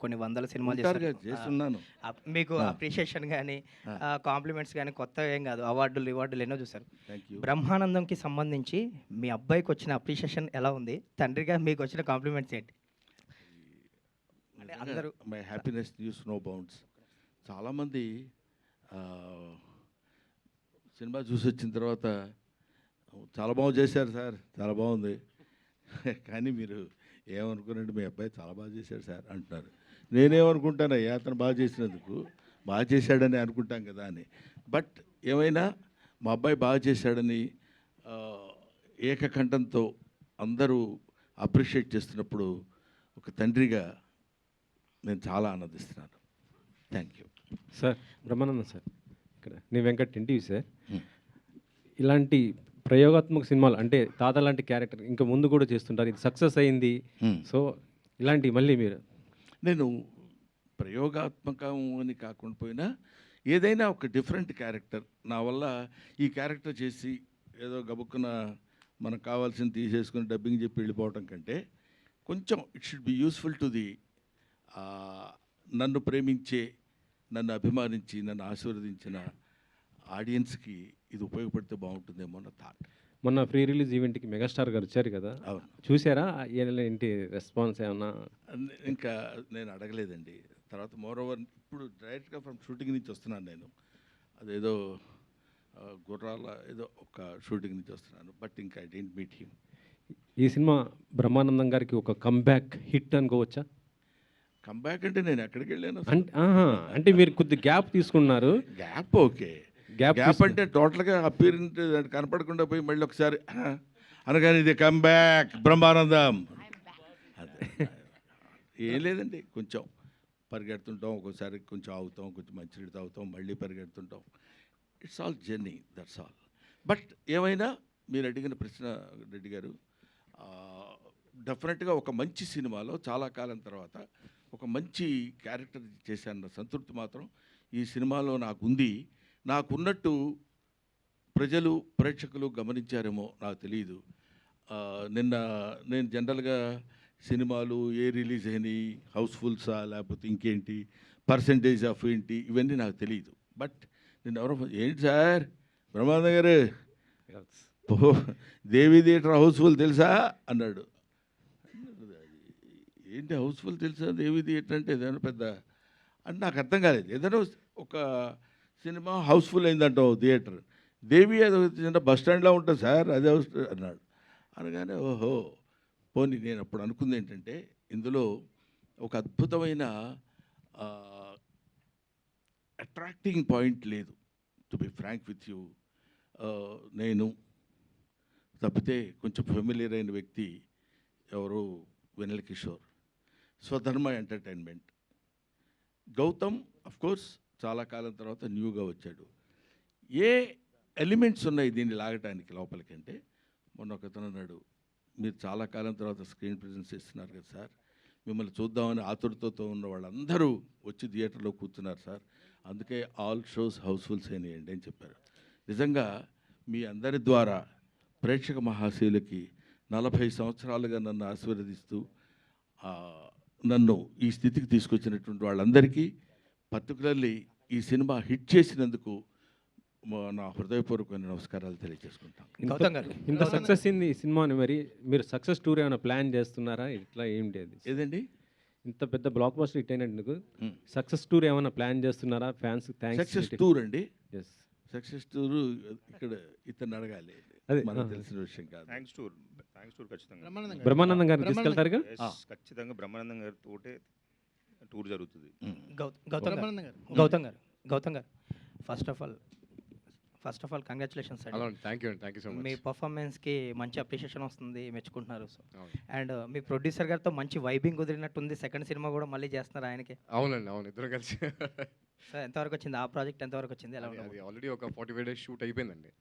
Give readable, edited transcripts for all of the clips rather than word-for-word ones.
కొన్ని వందల సినిమాలు ఉంటారుగా చేశారు. చేస్తున్నాను. మీకు ఆ. అప్రిషియేషన్ గానీ, ఆ. కాంప్లిమెంట్స్ గానీ కొత్తగా ఏం కాదు. అవార్డులు ఎన్నో చూసారు. Thank you. బ్రహ్మానందంకి సంబంధించి మీ అబ్బాయికొచ్చిన అప్రిషియేషన్ ఎలా ఉంది? తండ్రిగా మీకొచ్చిన కాంప్లిమెంట్స్ ఏంటి? అంటే అందరూ my happiness knows no bounds. చాలామంది సినిమా చూసి వచ్చిన తర్వాత చాలా బాగా చేశారు సార్, చాలా బాగుంది. కానీ మీరు ఏమనుకున్నారంటే మీ అబ్బాయి చాలా బాగా చేశాడు సార్ అంటున్నారు. నేనేమనుకుంటానయ్యా, అతను బాగా చేసినందుకు బాగా చేశాడని అనుకుంటాం కదా అని. బట్ ఏమైనా మా అబ్బాయి బాగా చేశాడని ఆ, ఏకకంఠంతో అందరూ అప్రిషియేట్ చేస్తున్నప్పుడు ఒక తండ్రిగా నేను చాలా ఆనందిస్తున్నాను. Thank you sir. Brahmanandam sir, ఇక్కడ నీ వెంకట్ ఎన్టీవీ సార్. ఇలాంటి ప్రయోగాత్మక సినిమాలు అంటే తాత లాంటి క్యారెక్టర్ ఇంకా ముందు కూడా చేస్తుంటారు, ఇది సక్సెస్ అయింది. సో ఇలాంటి మళ్ళీ మీరు నేను ప్రయోగాత్మకం అని కాకుండా పోయినా ఏదైనా ఒక డిఫరెంట్ క్యారెక్టర్ నా వల్ల ఈ క్యారెక్టర్ చేసి ఏదో గబుక్కున మనకు కావాల్సింది తీసేసుకుని డబ్బింగ్ చెప్పి వెళ్ళిపోవటం కంటే కొంచెం it should be useful to the నన్ను ప్రేమించే, నన్ను అభిమానించి, నన్ను ఆశీర్వదించిన ఆడియన్స్కి ఇది ఉపయోగపడితే బాగుంటుందేమో అన్న థాట్. మొన్న ప్రీ రిలీజ్ ఈవెంట్కి మెగాస్టార్ గారు వచ్చారు కదా, అవును. చూసారా? ఏంటి రెస్పాన్స్ ఏమన్నా? ఇంకా నేను అడగలేదండి. తర్వాత మోర్ ఓవర్ ఇప్పుడు డైరెక్ట్గా ఫ్రమ్ షూటింగ్ నుంచి వస్తున్నాను నేను. అదేదో గుర్రాల ఏదో ఒక షూటింగ్ నుంచి వస్తున్నాను. బట్ ఇంకా ఐ డెంట్ మీట్ హిమ్. ఈ సినిమా బ్రహ్మానందం గారికి ఒక కంబ్యాక్ హిట్ అనుకోవచ్చా? కంబ్యాక్ అంటే నేను ఎక్కడికి వెళ్ళాను? అంటే మీరు కొద్ది గ్యాప్ తీసుకున్నారు. Gap okay. గ్యాప్ అంటే టోటల్గా అపీరెంట్ కనపడకుండా పోయి మళ్ళీ ఒకసారి అనగానే ఇది కంబ్యాక్ బ్రహ్మానందం అదే ఏం లేదండి. కొంచెం పరిగెడుతుంటాం, ఒక్కోసారి కొంచెం ఆగుతాం, కొంచెం మంచినీళ్ళు తాగుతాం, మళ్ళీ పరిగెడుతుంటాం. It's all journey, that's all. But ఏమైనా మీరు అడిగిన ప్రశ్న రెడ్డి గారు, డెఫినెట్గా ఒక మంచి సినిమాలో చాలా కాలం తర్వాత ఒక మంచి క్యారెక్టర్ చేశాన్న సంతృప్తి మాత్రం ఈ సినిమాలో నాకుంది. నాకున్నట్టు ప్రజలు, ప్రేక్షకులు గమనించారేమో నాకు తెలియదు. నిన్న నేను జనరల్గా సినిమాలు ఏ రిలీజ్ అయినాయి, హౌస్ఫుల్సా లేకపోతే ఇంకేంటి, పర్సంటేజ్ ఆఫ్ ఏంటి, ఇవన్నీ నాకు తెలియదు. బట్ నేను ఎవరో ఏంటి సార్ బ్రహ్మానంద గారు దేవి థియేటర్ హౌస్ఫుల్ తెలుసా అన్నాడు. ఏంటి హౌస్ఫుల్ తెలుసా, దేవి థియేటర్ అంటే ఏదైనా పెద్ద అని నాకు అర్థం కాలేదు. ఏదైనా ఒక సినిమా హౌస్ఫుల్ అయిందంటావు థియేటర్, దేవి అది చిన్న బస్ స్టాండ్లో ఉంటుంది సార్ అదే హౌస్ అన్నాడు. అనగానే ఓహో పోనీ నేను అప్పుడు అనుకుంది ఏంటంటే ఇందులో ఒక అద్భుతమైన అట్రాక్టింగ్ పాయింట్ లేదు. To be frank with you, నేను తప్పితే కొంచెం ఫెమిలియర్ అయిన వ్యక్తి ఎవరు వెన్నెల కిషోర్, స్వధర్మ ఎంటర్టైన్మెంట్. గౌతమ్ అఫ్కోర్స్ చాలా కాలం తర్వాత న్యూగా వచ్చాడు. ఏ ఎలిమెంట్స్ ఉన్నాయి దీన్ని లాగటానికి లోపలికి అంటే, మొన్న ఒకతను అన్నాడు, మీరు చాలా కాలం తర్వాత స్క్రీన్ ప్రెజెన్స్ ఇస్తున్నారు కదా సార్, మిమ్మల్ని చూద్దామని ఆతురతతో ఉన్న వాళ్ళందరూ వచ్చి థియేటర్లో కూర్చున్నారు సార్, అందుకే ఆల్ షోస్ హౌస్ఫుల్స్ అయినాయండి అని చెప్పారు. నిజంగా మీ అందరి ద్వారా ప్రేక్షక మహాశయులకి 40 సంవత్సరాలుగా నన్ను ఆశీర్వదిస్తూ నన్ను ఈ స్థితికి తీసుకొచ్చినటువంటి వాళ్ళందరికీ, పర్టికులర్లీ ఈ సినిమా హిట్ చేసినందుకు నా హృదయపూర్వకమైన నమస్కారాలు తెలియజేసుకుంటాను. ఇంత సక్సెస్ అయింది ఈ సినిమాని, మరి మీరు సక్సెస్ టూర్ ఏమైనా ప్లాన్ చేస్తున్నారా? ఇట్లా ఏంటి అది? ఏదండి ఇంత పెద్ద బ్లాక్ బస్టర్ హిట్ అయినందుకు సక్సెస్ టూర్ ఏమైనా ప్లాన్ చేస్తున్నారా? Fans thanks. సక్సెస్ టూర్ అండి. ఎస్, సక్సెస్ టూర్ ఇక్కడ ఇతను అడగాలి, అదే మనకు తెలిసిన విషయం కాదు. థ్యాంక్స్ టూర్ ఖచ్చితంగా బ్రహ్మానందం గారిని తీసుకెళ్తారుగా? ఖచ్చితంగా బ్రహ్మానందం గారితో టూర్ జరుగుతుంది. గౌతమ్ గారు ఫస్ట్ ఆఫ్ ఆల్ కంగ్రాచులేషన్స్ అండి. Thank you so much. మీ పర్ఫార్మెన్స్కి మంచి అప్రిషియేషన్ వస్తుంది, మెచ్చుకుంటున్నారు. సో అండ్ మీ ప్రొడ్యూసర్ గారితో మంచి వైబింగ్ కుదిరినట్టుంది. సెకండ్ సినిమా కూడా మళ్ళీ చేస్తున్నారు ఆయనకి. అవునండి, అవును, ఇద్దరు కలిసి. సో ఎంతవరకు వచ్చింది ఆ ప్రాజెక్ట్? ఎంతవరకు వచ్చింది? ఎలా అది ఆల్రెడీ ఒక 45 days షూట్ అయిపోయిందండి.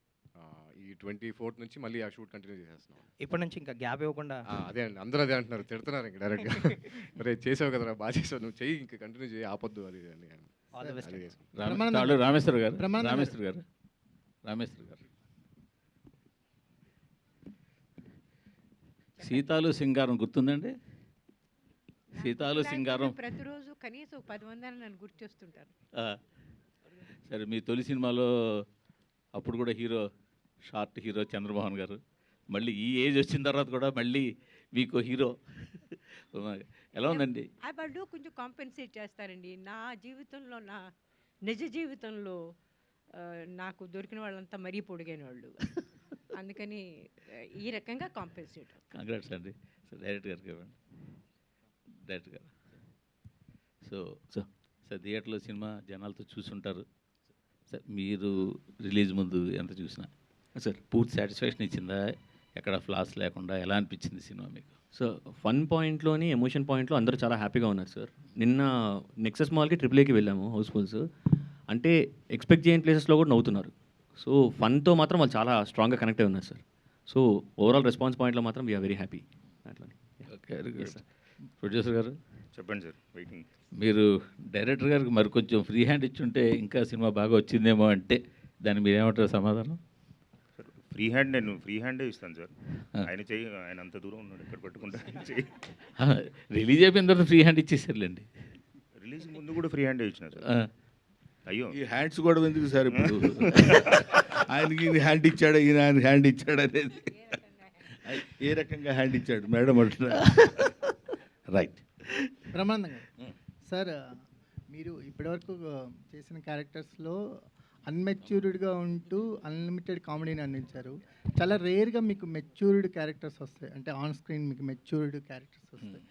ఈ 24th నుంచి మళ్ళీ ఆ షూట్ కంటిన్యూ చేసేస్తున్నాం. ఇప్పటి నుంచి ఇంకా గ్యాప్ ఇవ్వకుండా. అదే అండి, అందరూ అదే అంటున్నారు, తిడుతున్నారు ఇంకా డైరెక్ట్గా. రే చేసావు కదరా, బాగా చేసావు, నువ్వు చెయ్యి, ఇంకా కంటిన్యూ చేయి, ఆపొద్దు అది అని. All the best. రామేశ్వర్ గారు సీతాలు సింగారం గుర్తుందండి? సీతాలు సింగారం. ప్రతిరోజు కనీసం 10 మంది నన్ను గుర్తు చేస్తుంటారు. ఆ, సరే మీ తొలి సినిమాలో అప్పుడు కూడా షార్ట్ హీరో చంద్రమోహన్ గారు, మళ్ళీ ఈ ఏజ్ వచ్చిన తర్వాత కూడా మళ్ళీ మీకు హీరో ఎలా ఉందండి? వాళ్ళు కొంచెం కాంపెన్సేట్ చేస్తారండి. నా జీవితంలో, నా నిజ జీవితంలో నాకు దొరికిన వాళ్ళంతా మరీ పొడిగైన వాళ్ళు. అందుకని ఈ రకంగా కాంపెన్సేట్. కంగ్రాట్స్ అండి. సో డైరెక్ట్ గారికి ఇవ్వండి. డైరెక్ట్ గారు. సో సార్ థియేటర్లో సినిమా జనాలతో చూసుంటారు సార్. మీరు రిలీజ్ ముందు ఎంత చూసినా సార్ పూర్తి సాటిస్ఫాక్షన్ ఇచ్చిందా? ఎక్కడ ఫ్లాస్ లేకుండా ఎలా అనిపించింది సినిమా మీకు? సో ఫన్ పాయింట్లోని ఎమోషన్ పాయింట్లో అందరూ చాలా హ్యాపీగా ఉన్నారు సార్. నిన్న నెక్సెస్ మాల్కి AAAకి వెళ్ళాము, హౌస్ఫుల్స్. అంటే ఎక్స్పెక్ట్ చేయని ప్లేసెస్లో కూడా నవ్వుతున్నారు. సో ఫన్తో మాత్రం వాళ్ళు చాలా స్ట్రాంగ్గా కనెక్ట్ అయి ఉన్నారు సార్. సో ఓవరాల్ రెస్పాన్స్ పాయింట్లో మాత్రం వీఆర్ వెరీ హ్యాపీ. అట్లా ఓకే సార్. ప్రొడ్యూసర్ గారు చెప్పండి సార్, వెయిటింగ్. మీరు డైరెక్టర్ గారికి మరి కొంచెం ఫ్రీ హ్యాండ్ ఇచ్చుంటే ఇంకా సినిమా బాగా వచ్చిందేమో అంటే దాన్ని మీరేమంటారు సమాధానం? సార్ నేను ఫ్రీ హ్యాండే ఇస్తాను సార్. ఆయన అంత దూరం ఉన్నాడు, ఎక్కడ పట్టుకుంటా చెయ్యి. రిలీజ్ అయిపోయిన తర్వాత ఫ్రీ హ్యాండ్ ఇచ్చేసారులేండి. రిలీజ్ ముందు కూడా ఫ్రీ హ్యాండే ఇచ్చిన సార్. అయ్యో, ఈ హ్యాండ్స్ కూడా ఎందుకు సార్ ఇప్పుడు? ఆయనకి హ్యాండ్ ఇచ్చాడు, ఈయన ఆయన హ్యాండ్ ఇచ్చాడు అనేది ఏ రకంగా హ్యాండ్ ఇచ్చాడు మేడం అంటున్నా. రైట్. బ్రహ్మానందం గారు, సార్ మీరు ఇప్పటివరకు చేసిన క్యారెక్టర్స్లో అన్మెచ్యూర్డ్గా ఉంటూ అన్లిమిటెడ్ కామెడీని అందించారు. చాలా రేర్గా మీకు మెచ్యూర్డ్ క్యారెక్టర్స్ వస్తాయి, అంటే ఆన్ స్క్రీన్ మీకు మెచ్యూర్డ్ క్యారెక్టర్స్ వస్తాయి.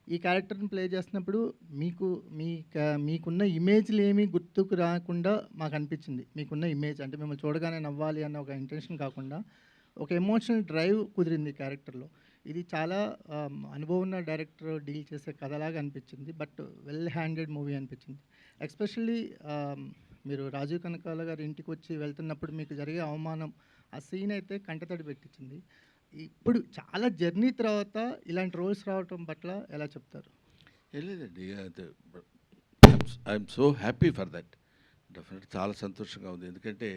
ఈ క్యారెక్టర్ని ప్లే చేసినప్పుడు మీకున్న ఇమేజ్లు ఏమీ గుర్తుకు రాకుండా మాకు అనిపించింది. మీకున్న ఇమేజ్ అంటే మిమ్మల్ని చూడగానే నవ్వాలి అన్న ఒక ఇంటెన్షన్ కాకుండా ఒక ఎమోషనల్ డ్రైవ్ కుదిరింది ఈ క్యారెక్టర్లో. ఇది చాలా అనుభవం ఉన్న డైరెక్టర్ డీల్ చేసే కథలాగా అనిపించింది, బట్ వెల్ హ్యాండెడ్ మూవీ అనిపించింది. ఎస్పెషల్లీ మీరు రాజీవ్ కనకాల గారి ఇంటికి వచ్చి వెళ్తున్నప్పుడు మీకు జరిగే అవమానం, ఆ సీన్ అయితే కంటతడి పెట్టించింది. ఇప్పుడు చాలా జర్నీ తర్వాత ఇలాంటి రోల్స్ రావటం పట్ల ఎలా చెప్తారు? లేదండి, I'm so happy for that. Definite చాలా సంతోషంగా ఉంది. ఎందుకంటే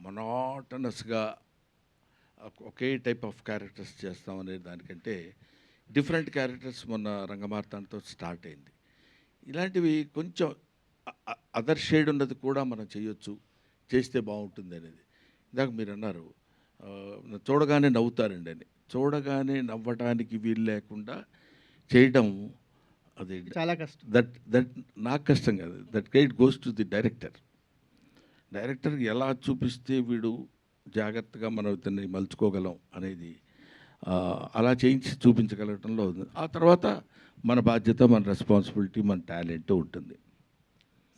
మొనాటనస్గా ఒకే టైప్ ఆఫ్ క్యారెక్టర్స్ చేస్తాం అనే దానికంటే డిఫరెంట్ క్యారెక్టర్స్ మొన్న రంగమార్తాండతో స్టార్ట్ అయింది. ఇలాంటివి కొంచెం అదర్ షేడ్ ఉన్నది కూడా మనం చేయొచ్చు, చేస్తే బాగుంటుంది అనేది. ఇందాక మీరు అన్నారు చూడగానే నవ్వుతారండి అని. చూడగానే నవ్వడానికి వీలు లేకుండా చేయడం అది చాలా కష్టం. దట్ నాకు కష్టం కాదు. That credit goes to the director. Director ఎలా చూపిస్తే వీడు జాగ్రత్తగా మనం ఇతన్ని మలుచుకోగలం అనేది అలా చేయించి చూపించగలగటంలో ఉంది. ఆ తర్వాత మన బాధ్యత, మన రెస్పాన్సిబిలిటీ, మన టాలెంట్ ఉంటుంది.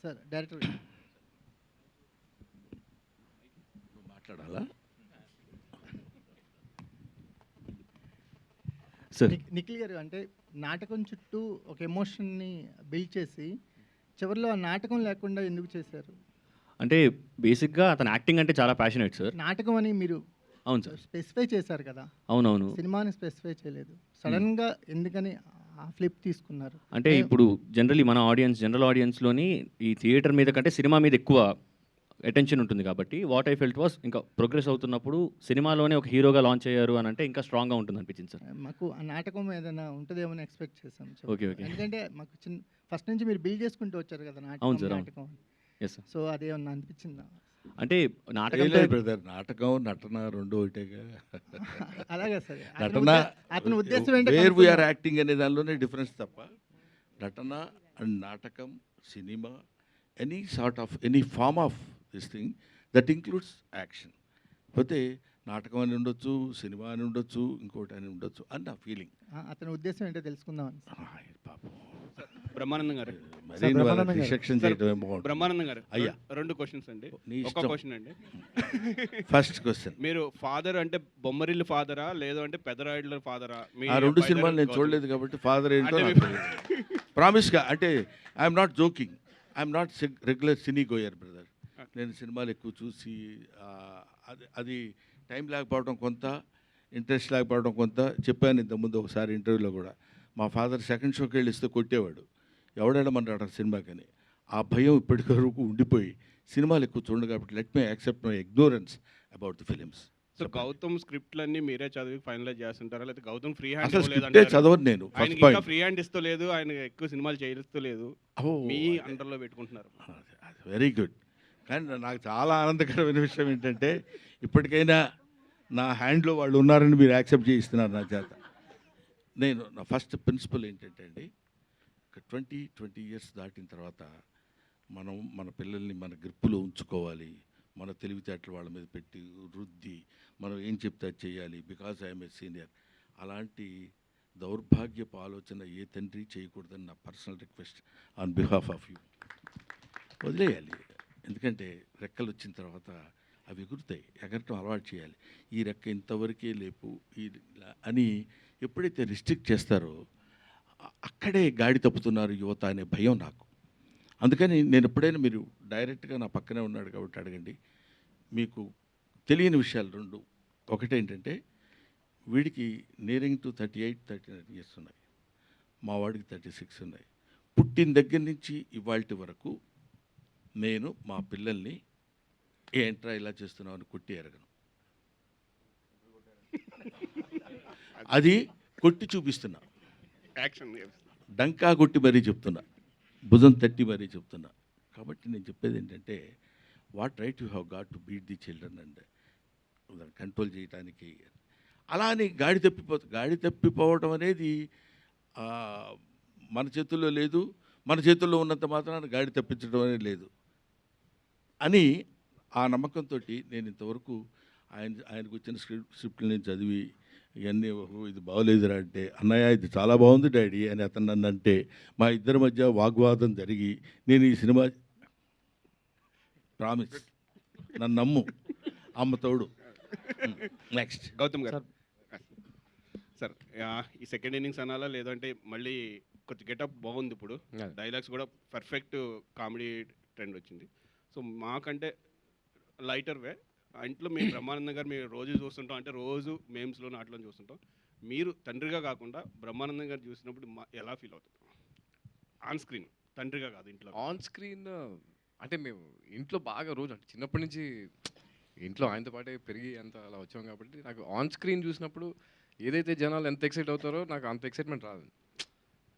సార్ డైరెక్టర్ మాట్లాడాలా? సార్ నిఖిల్ గారు, అంటే నాటకం చుట్టూ ఒక ఎమోషన్ని బిల్డ్ చేసి చివరిలో ఆ నాటకం లేకుండా ఎందుకు చేశారు? అంటే బేసిక్గా అతను యాక్టింగ్ అంటే చాలా ప్యాషనేట్ సార్. నాటకం అని మీరు అవును సార్ స్పెసిఫై చేశారు కదా, అవునవును. సినిమాని స్పెసిఫై చేయలేదు. సడన్గా ఎందుకని ఆ ఫ్లిప్ తీసుకున్నారు? అంటే ఇప్పుడు జనరల్ ఆడియన్స్లోని ఈ థియేటర్ మీద కంటే సినిమా మీద ఎక్కువ అటెన్షన్ ఉంటుంది కాబట్టి వాట్ ఐ ఫెల్ట్ వాస్ ఇంకా ప్రోగ్రెస్ అవుతున్నప్పుడు సినిమాలోనే ఒక హీరోగా లాంచ్ అయ్యారు అని అంటే ఇంకా స్ట్రాంగ్గా ఉంటుంది అనిపించింది సార్. మాకు ఆ నాటకం ఏదైనా ఉంటుందేమో అని ఎక్స్పెక్ట్ చేశాం. ఓకే. ఎందుకంటే మాకు ఫస్ట్ నుంచి మీరు బిల్డ్ చేసుకుంటూ వచ్చారు కదా అవును సార్, నాటకం. Yes sir. సో అదేమన్నా అనిపించిందా? అంటే నాటకం బ్రదర్, నాటకం నటన రెండు ఒకటేగా. అలాగే సార్, నటన అతని ఉద్దేశం వేర్ వీఆర్ యాక్టింగ్ అనే దానిలోనే డిఫరెన్స్ తప్ప నటన అండ్ నాటకం, సినిమా, any form of this thing that includes action. పోతే నాటకం అని ఉండొచ్చు, సినిమా అని ఉండొచ్చు, ఇంకోటి అని ఉండొచ్చు అని నా ఫీలింగ్. అతని ఉద్దేశం ఏంటో తెలుసుకుందాం. పాపం బ్రహ్మానందం గారు, బ్రహ్మానందం గారు అయ్యా, 2 క్వశ్చన్స్ అండి. ఒక క్వశ్చన్ అండి. ఫస్ట్ క్వశ్చన్, మీరు ఫాదర్ అంటే బొమ్మరిల్లు ఫాదరా లేదు అంటే పెదరాయుడుల ఫాదరా? ఆ 2 సినిమాలు నేను చూడలేదు కాబట్టి ఫాదర్ ఏంటో ప్రామిస్గా. అంటే I'm not joking, I'm not regular cine goer brother. నేను సినిమాలు ఎక్కువ చూసి అది టైం లేకపోవడం కొంత, ఇంట్రెస్ట్ లేకపోవడం కొంత. చెప్పాను ఇంతకుముందు ఒకసారి ఇంటర్వ్యూలో కూడా, మా ఫాదర్ సెకండ్ షోకి వెళ్ళి ఇస్తే కొట్టేవాడు, ఎవడేడమన్నాడు సినిమాకని. ఆ భయం ఇప్పటి వరకు ఉండిపోయి సినిమాలు ఎక్కువ చూడండి కాబట్టి let me accept my ignorance about the films. So Gautam స్క్రిప్ట్లన్నీ మీరే చదివి ఫైనలైజ్ చేస్తుంటారా, లేకపోతే గౌతమ్ ఫ్రీ హ్యాండ్ అసలు స్క్రిప్టే చదవను నేను. ఆయన ఫస్ట్ ఇంకా పాయింట్. ఫ్రీ హ్యాండ్ ఇస్తూ లేదు, ఆయన ఎక్కువ సినిమాలు చేయిస్తూ లేదు, మీ అండర్లో పెట్టుకుంటున్నారు. Very good. కానీ నాకు చాలా ఆనందకరమైన విషయం ఏంటంటే ఇప్పటికైనా నా హ్యాండ్లో వాళ్ళు ఉన్నారని మీరు యాక్సెప్ట్ చేయిస్తున్నారు నా చేత. నేను నా ఫస్ట్ ప్రిన్సిపల్ ఏంటంటే అండి, 20 ఇయర్స్ దాటిన తర్వాత మనం మన పిల్లల్ని మన గ్రిప్పులో ఉంచుకోవాలి, మన తెలివితేటలు వాళ్ళ మీద పెట్టి రుద్ది మనం ఏం చెప్తే అది చేయాలి, బికాజ్ ఐఎమ్ ఏ సీనియర్. అలాంటి దౌర్భాగ్యపు ఆలోచన ఏ తండ్రి చేయకూడదని నా personal request on behalf of you. వదిలేయాలి, ఎందుకంటే రెక్కలు వచ్చిన తర్వాత అవి ఎగురుతాయి, ఎగరటం అలవాటు చేయాలి. ఈ రెక్క ఇంతవరకే లేపు అని ఎప్పుడైతే రిస్ట్రిక్ట్ చేస్తారో అక్కడే గాడి తప్పుతున్నారు యువత అనే భయం నాకు. అందుకని నేను ఎప్పుడైనా, మీరు డైరెక్ట్గా నా పక్కనే ఉన్నాడు కాబట్టి అడగండి, మీకు తెలియని విషయాలు రెండు. ఒకటేంటంటే వీడికి నియరింగ్ టు 38-39 ఇయర్స్ ఉన్నాయి, మా వాడికి 36 ఉన్నాయి. పుట్టిన దగ్గర నుంచి ఇవాళ వరకు నేను మా పిల్లల్ని ఏంట్రా ఇలా చేస్తున్నావు అని కొట్టి ఎరగను. అది కొట్టి చూపిస్తున్నా, యాక్షన్ డంకా కొట్టి మరీ చెప్తున్నా, భుజం తట్టి మరీ చెప్తున్నా. కాబట్టి నేను చెప్పేది ఏంటంటే, what right you have got to beat the children and control చేయడానికి. అలా అని గాడి తప్పిపోవడం అనేది మన చేతుల్లో లేదు, మన చేతుల్లో ఉన్నంత మాత్రాన గాడి తప్పించడం అనేది లేదు అని ఆ నమ్మకంతో నేను ఇంతవరకు ఆయనకు వచ్చిన స్క్రిప్ట్లు నేను చదివి ఇవన్నీ ఇది బాగోలేదురా అంటే, అన్నయ్య ఇది చాలా బాగుంది డాడీ అని అతను నన్ను అంటే, మా ఇద్దరి మధ్య వాగ్వాదం జరిగి నేను ఈ సినిమా ప్రామిస్, నన్ను నమ్ము, అమ్మ తోడు. నెక్స్ట్ గౌతమ్ గారు సార్, ఈ సెకండ్ ఇన్నింగ్స్ అనాలా లేదంటే మళ్ళీ కొంచెం గెటప్ బాగుంది, ఇప్పుడు డైలాగ్స్ కూడా పర్ఫెక్ట్ కామెడీ ట్రెండ్ వచ్చింది. సో మాకంటే లైటర్ వే ఇంట్లో మీ బ్రహ్మానందం గారు మీరు రోజు చూస్తుంటాం, అంటే రోజు మేమ్స్లో అట్లా చూస్తుంటాం. మీరు తండ్రిగా కాకుండా బ్రహ్మానందం గారు చూసినప్పుడు ఎలా ఫీల్ అవుతుంది ఆన్ స్క్రీన్, తండ్రిగా కాదు ఇంట్లో? ఆన్ స్క్రీన్ అంటే మేము ఇంట్లో బాగా రోజు అంటే చిన్నప్పటి నుంచి ఇంట్లో ఆయనతో పాటే పెరిగి అంత అలా వచ్చాం కాబట్టి నాకు ఆన్ స్క్రీన్ చూసినప్పుడు ఏదైతే జనాలు ఎంత ఎక్సైట్ అవుతారో నాకు అంత ఎక్సైట్మెంట్ రాదు.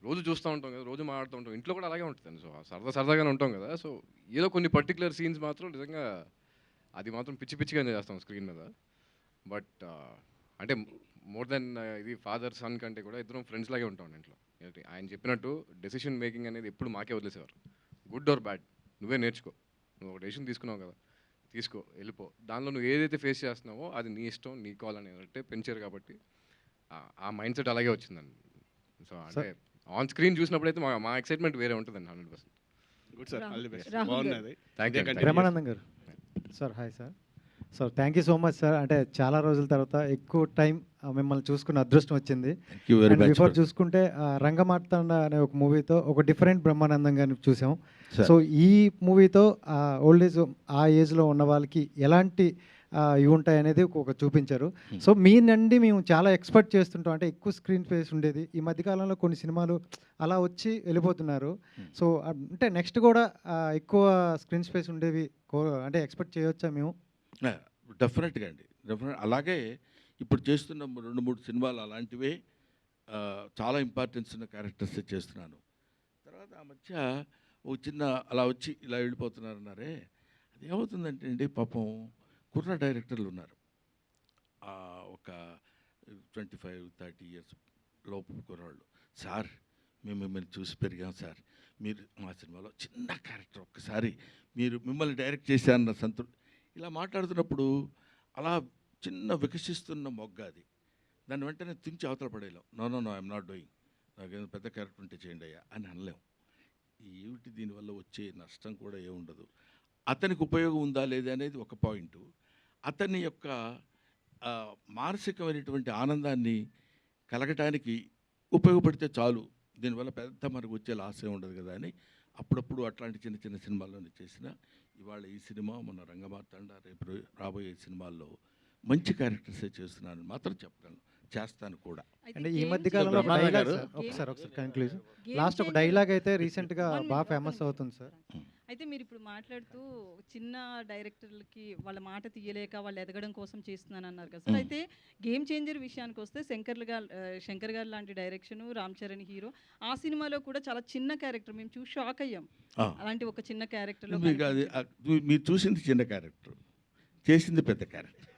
రోజు చూస్తూ ఉంటాం కదా, రోజు మాట్లాడుతూ ఉంటాం, ఇంట్లో కూడా అలాగే ఉంటుంది. సో సరదాగానే ఉంటాం కదా. సో ఏదో కొన్ని పర్టికులర్ సీన్స్ మాత్రం నిజంగా అది మాత్రం పిచ్చిగా చేస్తాం స్క్రీన్ మీద. బట్ అంటే మోర్ దెన్ ఇది ఫాదర్ సన్ కంటే కూడా ఇద్దరం ఫ్రెండ్స్ లాగే ఉంటాం ఇంట్లో. ఆయన చెప్పినట్టు డెసిషన్ మేకింగ్ అనేది ఎప్పుడు మాకే వదిలేసేవారు. గుడ్ ఆర్ బ్యాడ్ నువ్వే నేర్చుకో, నువ్వు ఒక డెసిషన్ తీసుకున్నావు కదా, తీసుకో, వెళ్ళిపో, దానిలో నువ్వు ఏదైతే ఫేస్ చేస్తున్నావో అది నీ ఇష్టం, నీ కాల్ అనేటట్టే పెంచారు. కాబట్టి ఆ మైండ్ సెట్ అలాగే వచ్చిందండి. సో అంటే ఆన్ స్క్రీన్ చూసినప్పుడు అయితే మా ఎక్సైట్మెంట్ వేరే ఉంటుందండి 100%. Good sir, all the best. బాగున్నది. Thank you. బ్రహ్మానందం గారు sir, hi sir. Sir thank you so much sir. అంటే చాలా రోజుల తర్వాత ఎక్కువ టైం మిమ్మల్ని చూసుకున్న అదృష్టం వచ్చింది. బిఫోర్ చూసుకుంటే రంగమార్తాండ అనే ఒక మూవీతో ఒక డిఫరెంట్ బ్రహ్మానందం గారిని చూసాం. సో ఈ మూవీతో ఓల్డ్ ఏజ్ ఆ ఏజ్లో ఉన్న వాళ్ళకి ఎలాంటి ఇవి ఉంటాయి అనేది ఒక చూపించారు. సో మీ నుండి మేము చాలా ఎక్స్పెక్ట్ చేస్తుంటాం, అంటే ఎక్కువ స్క్రీన్ స్పేస్ ఉండేది. ఈ మధ్యకాలంలో కొన్ని సినిమాలు అలా వచ్చి వెళ్ళిపోతున్నారు. సో అంటే నెక్స్ట్ కూడా ఎక్కువ స్క్రీన్ స్పేస్ ఉండేవి అంటే ఎక్స్పెక్ట్ చేయవచ్చా మేము? డెఫినెట్గా అండి, అలాగే ఇప్పుడు చేస్తున్న 2-3 సినిమాలు అలాంటివే చాలా ఇంపార్టెన్స్ ఉన్న క్యారెక్టర్స్ చేస్తున్నాను. తర్వాత ఆ మధ్య ఒక చిన్న అలా వచ్చి ఇలా వెళ్ళిపోతున్నారన్నారే, అది ఏమవుతుందంటే అండి, పాపం కుర్ర డైరెక్టర్లు ఉన్నారు, ఒక 25-30 ఇయర్స్ లోపు కుర్రాళ్ళు. సార్ మేము మిమ్మల్ని చూసి పెరిగాం సార్, మీరు మా సినిమాలో చిన్న క్యారెక్టర్ ఒక్కసారి మీరు మిమ్మల్ని డైరెక్ట్ చేశారన్న సంతృప్తి, ఇలా మాట్లాడుతున్నప్పుడు అలా చిన్న వికసిస్తున్న మొగ్గ అది, దాన్ని వెంటనే తుంచి అవతల పడేయలేం. నో ఐఎమ్ నాట్ డూయింగ్, నాకేదో పెద్ద క్యారెక్టర్ ఉంటే చేయండి అయ్యా అని అనలేం. ఏమిటి దీనివల్ల వచ్చే నష్టం కూడా ఏముండదు. అతనికి ఉపయోగం ఉందా లేదా అనేది ఒక పాయింట్. అతని యొక్క మానసికమైనటువంటి ఆనందాన్ని కలగటానికి ఉపయోగపడితే చాలు, దీనివల్ల పెద్ద మనకు వచ్చే లాస్ ఏమి ఉండదు కదా అని అప్పుడప్పుడు అట్లాంటి చిన్న చిన్న సినిమాల్లోనే చేసిన. ఇవాళ ఈ సినిమా, మన రంగమార్తాండ, రేపు రాబోయే సినిమాల్లో మంచి క్యారెక్టర్సే చేస్తున్నాను మాత్రం చెప్పగలను, చేస్తాను కూడా. అంటే ఈ మధ్య కాలంలో ఒకసారి కన్క్లూజన్ లాస్ట్ ఒక డైలాగ్ అయితే రీసెంట్గా బాగా ఫేమస్ అవుతుంది సార్. అయితే మీరు ఇప్పుడు మాట్లాడుతూ చిన్న డైరెక్టర్లకి వాళ్ళ మాట తీయలేక వాళ్ళు ఎదగడం కోసం చేస్తున్నాను అన్నారు కదా సార్. అయితే గేమ్ చేంజర్ విషయానికి వస్తే శంకర్ గారు లాంటి డైరెక్షన్, రామ్ చరణ్ హీరో, ఆ సినిమాలో కూడా చాలా చిన్న క్యారెక్టర్ మేము చూసి షాక్ అయ్యాం. అలాంటి ఒక చిన్న క్యారెక్టర్లో మీకు అది మీరు చూసింది చిన్న క్యారెక్టర్, చేసింది పెద్ద క్యారెక్టర్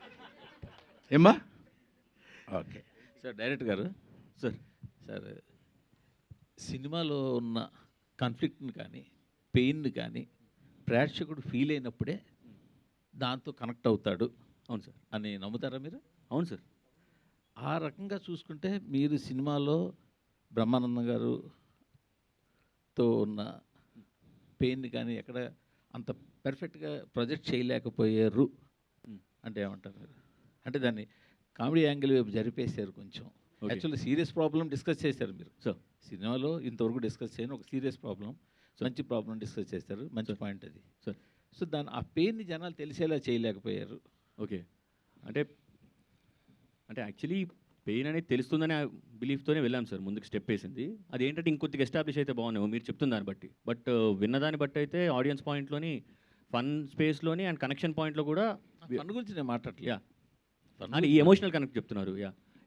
ఏమ్మా? ఓకే సార్ డైరెక్టర్ గారు, సార్ సినిమాలో ఉన్న కాన్ఫ్లిక్ట్ని కానీ పెయిన్ని కానీ ప్రేక్షకుడు ఫీల్ అయినప్పుడే దాంతో కనెక్ట్ అవుతాడు. అవును సార్ అని నమ్ముతారా మీరు? అవును సార్. ఆ రకంగా చూసుకుంటే మీరు సినిమాలో బ్రహ్మానందం గారుతో ఉన్న పెయిన్ని కానీ ఎక్కడ అంత పర్ఫెక్ట్గా ప్రొజెక్ట్ చేయలేకపోయారు అంటే ఏమంటారు మీరు? అంటే దాన్ని కామెడీ యాంగిల్ వైపు జరిపేశారు కొంచెం. యాక్చువల్లీ సీరియస్ ప్రాబ్లం డిస్కస్ చేశారు మీరు. సో సినిమాలో ఇంతవరకు డిస్కస్ చేయని ఒక సీరియస్ ప్రాబ్లం, మంచి ప్రాబ్లం డిస్కస్ చేస్తారు. మంచి పాయింట్ అది. సో దాని ఆ పెయిన్ని జనాలు తెలిసేలా చేయలేకపోయారు. ఓకే. అంటే యాక్చువల్లీ పెయిన్ అనేది తెలుస్తుందనే బిలీఫ్తోనే వెళ్ళాం సార్ ముందుకు స్టెప్ వేసింది. అది ఏంటంటే ఇంకొద్దిగా ఎస్టాబ్లిష్ అయితే బాగున్నాయి మీరు చెప్తున్న దాన్ని బట్టి. బట్ విన్నదాన్ని బట్టి అయితే ఆడియన్స్ పాయింట్లోని, ఫన్ స్పేస్లోని అండ్ కనెక్షన్ పాయింట్లో కూడా ఫన్ గురించి నేను మాట్లాడలేదు. అని ఈ ఎమోషనల్ కనెక్ట్ చెప్తున్నారు.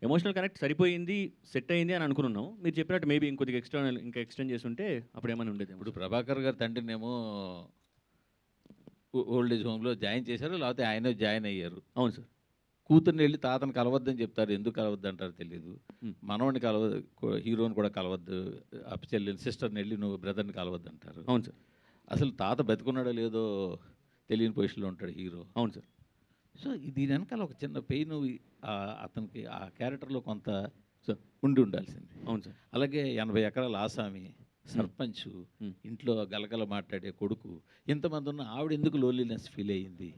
ఎమోషనల్ కనెక్ట్ సరిపోయింది, సెట్ అయింది అని అనుకున్నాం. మీరు చెప్పినట్టు మేబీ ఇంకొద్దిగా ఇంకా ఎక్స్టెండ్ చేస్తుంటే అప్పుడు ఏమైనా ఉండేది. ఇప్పుడు ప్రభాకర్ గారు తండ్రినేమో ఓల్డ్ ఏజ్ హోమ్లో జాయిన్ చేశారు, లేకపోతే ఆయనే జాయిన్ అయ్యారు. అవును సార్. కూతుర్ని వెళ్ళి తాతను కలవద్దని చెప్తారు, ఎందుకు కలవద్దు అంటారు తెలియదు. మనవడిని హీరోని కూడా కలవద్దు, చెల్లిని సిస్టర్ని వెళ్ళి నువ్వు బ్రదర్ని కలవద్దు అంటారు. అవును సార్. అసలు తాత బతుకున్నాడో లేదో తెలియని పొజిషన్లో ఉంటాడు హీరో. అవును సార్. సో దీని వెనకాల ఒక చిన్న పెయిన్ అతనికి ఆ క్యారెక్టర్లో కొంత ఉండి ఉండాల్సింది. అవును సార్. అలాగే 80 ఎకరాల ఆసామి, సర్పంచ్, ఇంట్లో గలగల మాట్లాడే కొడుకు, ఇంతమంది ఉన్న ఆవిడ ఎందుకు లోన్లీనెస్ ఫీల్ అయ్యింది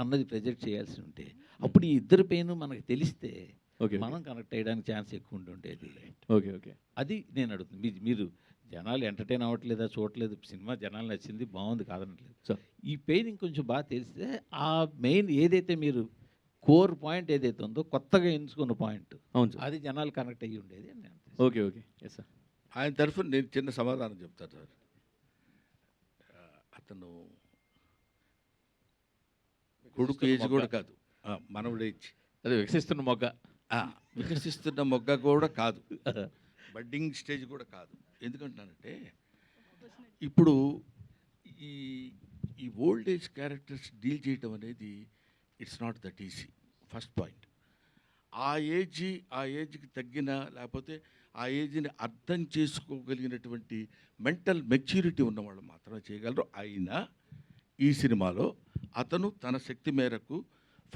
అన్నది ప్రొజెక్ట్ చేయాల్సి ఉంటే అప్పుడు ఈ ఇద్దరు పెయిన్ మనకు తెలిస్తే మనం కనెక్ట్ అయ్యడానికి ఛాన్స్ ఎక్కువ ఉండేది. Okay okay. అది నేను అడుగుతుంది. మీరు జనాలు ఎంటర్టైన్ అవ్వట్లేదా, చూడట్లేదు, సినిమా జనాలు నచ్చింది, బాగుంది కాదనట్లేదు. సో ఈ పెయిన్ ఇంకొంచెం బాగా తెలిస్తే ఆ మెయిన్ ఏదైతే మీరు కోర్ పాయింట్ ఏదైతే ఉందో కొత్తగా ఎంచుకున్న పాయింట్, అవును సార్, అది జనాలు కనెక్ట్ అయ్యి ఉండేది. Okay okay. Yes sir. ఆయన తరఫున నేను చిన్న సమాధానం చెప్తాను సార్. అతను కొడుకు ఏజ్ కూడా కాదు, మనవుడు ఏజ్, అదే వికసిస్తున్న మొగ్గ కూడా కాదు, బడ్డింగ్ స్టేజ్ కూడా కాదు. ఎందుకంటున్నానంటే ఇప్పుడు ఈ ఓల్డ్ ఏజ్ క్యారెక్టర్స్ డీల్ చేయటం అనేది it's not that easy. First point, ఆ ఏజ్కి తగ్గిన, లేకపోతే ఆ ఏజ్ని అర్థం చేసుకోగలిగినటువంటి మెంటల్ మెచ్యూరిటీ ఉన్నవాళ్ళు మాత్రమే చేయగలరు. అయినా ఈ సినిమాలో అతను తన శక్తి మేరకు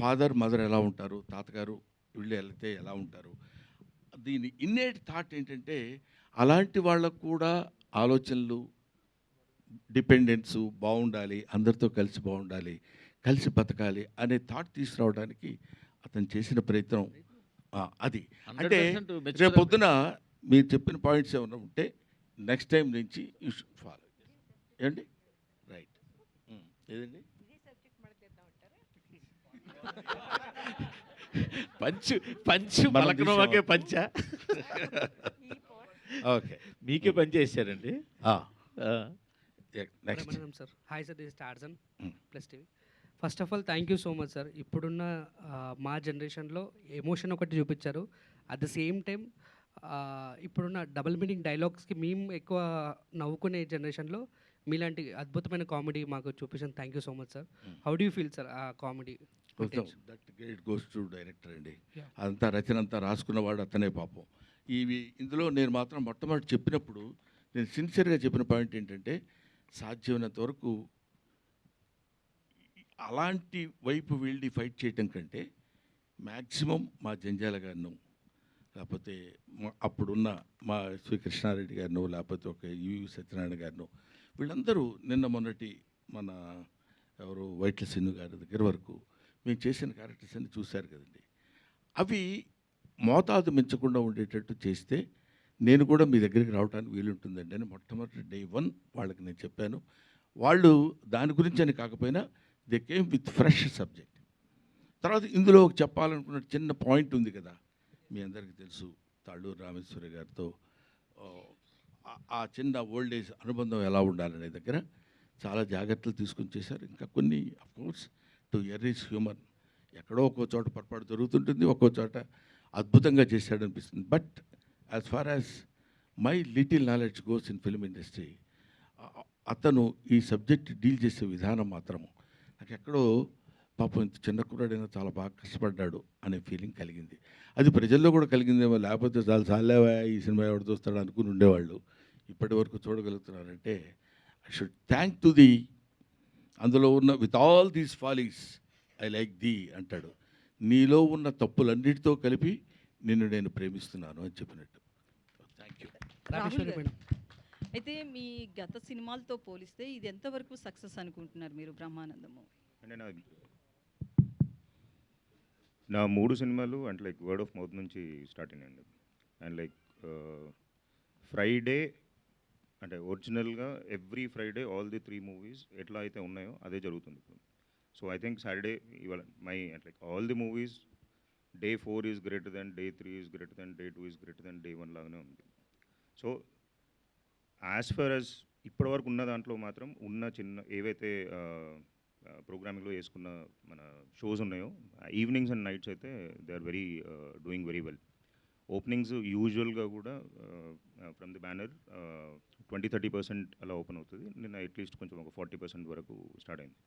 ఫాదర్ మదర్ ఎలా ఉంటారు, తాతగారు వీళ్ళు వెళ్తే ఎలా ఉంటారు, దీని ఇన్నేట్ థాట్ ఏంటంటే అలాంటి వాళ్ళకు కూడా ఆలోచనలు, డిపెండెన్స్ బాగుండాలి, అందరితో కలిసి బాగుండాలి, కలిసి బతకాలి అనే థాట్ తీసుకురావడానికి అతను చేసిన ప్రయత్నం అది. అంటే రేపు పొద్దున మీరు చెప్పిన పాయింట్స్ ఏమైనా ఉంటే నెక్స్ట్ టైం నుంచి యూ షుడ్ ఫాలో. ఏమండి? రైట్. ఏదండి? పంచు పలకనోకే పంచ. ఓకే, మీకే పంచ్ చేశారండి. Next sir. Hi sir, this is Tarzan plus TV. First of all thank you so much sir. ఇప్పుడున్న మా జనరేషన్లో ఎమోషన్ ఒకటి చూపించారు. అట్ ద సేమ్ టైం ఇప్పుడున్న డబుల్ మీనింగ్ డైలాగ్స్కి మేము ఎక్కువ నవ్వుకునే జనరేషన్లో మీలాంటి అద్భుతమైన కామెడీ మాకు చూపించాను. Thank you so much sir. How do you feel sir ఆ comedy? That great goes to director అండి. అదంతా రచన అంతా రాసుకున్నవాడు అతనే పాపం. ఇందులో నేను మాత్రం మొట్టమొదటి చెప్పినప్పుడు నేను సిన్సియర్గా చెప్పిన పాయింట్ ఏంటంటే సాధ్యమైనంత వరకు అలాంటి వైపు వెళ్ళి ఫైట్ చేయటం కంటే మ్యాక్సిమం మా జంజాల గారిను, లేకపోతే అప్పుడున్న మా శ్రీకృష్ణారెడ్డి గారిను, లేకపోతే ఒక యువి సత్యనారాయణ గారిను, వీళ్ళందరూ నిన్న మొన్నటి మన ఎవరు వైట్ల సిన్ను గారి దగ్గర వరకు మేము చేసిన క్యారెక్టర్స్ అన్ని చూశారు కదండి. అవి మోతాదు మించకుండా ఉండేటట్టు చేస్తే నేను కూడా మీ దగ్గరికి రావడానికి వీలుంటుందండి అని మొట్టమొదటి డే 1 వాళ్ళకి నేను చెప్పాను. వాళ్ళు దాని గురించి అని కాకపోయినా they came with fresh subject. తర్వాత ఇందులో చెప్పాలనుకున్న చిన్న పాయింట్ ఉంది కదా, మీ అందరికీ తెలుసు, తాళ్ళూరు రామేశ్వరి గారితో ఆ చిన్న ఓల్డ్ ఏజ్ అనుబంధం ఎలా ఉండాలనే దగ్గర చాలా జాగ్రత్తలు తీసుకుని చేశారు. ఇంకా కొన్ని of course to err is human, ఎక్కడో ఒక్కో చోట పొరపాటు జరుగుతుంటుంది, ఒక్కో చోట అద్భుతంగా చేశాడు అనిపిస్తుంది. But as far as my little knowledge goes in film industry, అతను ఈ సబ్జెక్ట్ డీల్ చేసే విధానం మాత్రము నాకు ఎక్కడో పాపం ఇంత చిన్న కుర్రాడైనా చాలా బాగా కష్టపడ్డాడు అనే ఫీలింగ్ కలిగింది. అది ప్రజల్లో కూడా కలిగిందేమో, లేకపోతే చాలా చాలేవా ఈ సినిమా ఎవడు చూస్తాడు అనుకుని ఉండేవాళ్ళు. ఇప్పటి వరకు చూడగలుగుతున్నారంటే I should thank to the, అందులో ఉన్న with all these follies I like the అంటాడు, నీలో ఉన్న తప్పులన్నిటితో కలిపి నిన్ను నేను ప్రేమిస్తున్నాను అని చెప్పినట్టు. Thank you. రాహుల్ గారు, అయితే మీ గత సినిమాలతో పోలిస్తే ఇది ఎంతవరకు సక్సెస్ అనుకుంటున్నారు మీరు బ్రహ్మానందము? అంటే నా 3 సినిమాలు అంటే లైక్ వర్డ్ ఆఫ్ మౌత్ నుంచి స్టార్ట్ అయినాయండి. అండ్ లైక్ ఫ్రైడే అంటే ఒరిజినల్గా every Friday all the 3 movies ఎట్లా అయితే ఉన్నాయో అదే జరుగుతుంది ఇప్పుడు. సో ఐ థింక్ సాటర్డే ఇవాళ మై అంటే like all the movies day 4 is greater than, day 3 is greater than, day 2 is greater than, day 1 లాగానే ఉంది. సో యాజ్ ఫర్ యాజ్ ఇప్పటివరకు ఉన్న దాంట్లో మాత్రం ఉన్న చిన్న ఏవైతే ప్రోగ్రామింగ్లో వేసుకున్న మన షోస్ ఉన్నాయో ఈవినింగ్స్ అండ్ నైట్స్ అయితే they are very doing very well. Openings యూజువల్గా కూడా ఫ్రమ్ ది బ్యానర్ 20-30% అలా ఓపెన్ అవుతుంది. నిన్న అట్లీస్ట్ కొంచెం ఒక 40% వరకు స్టార్ట్ అయింది.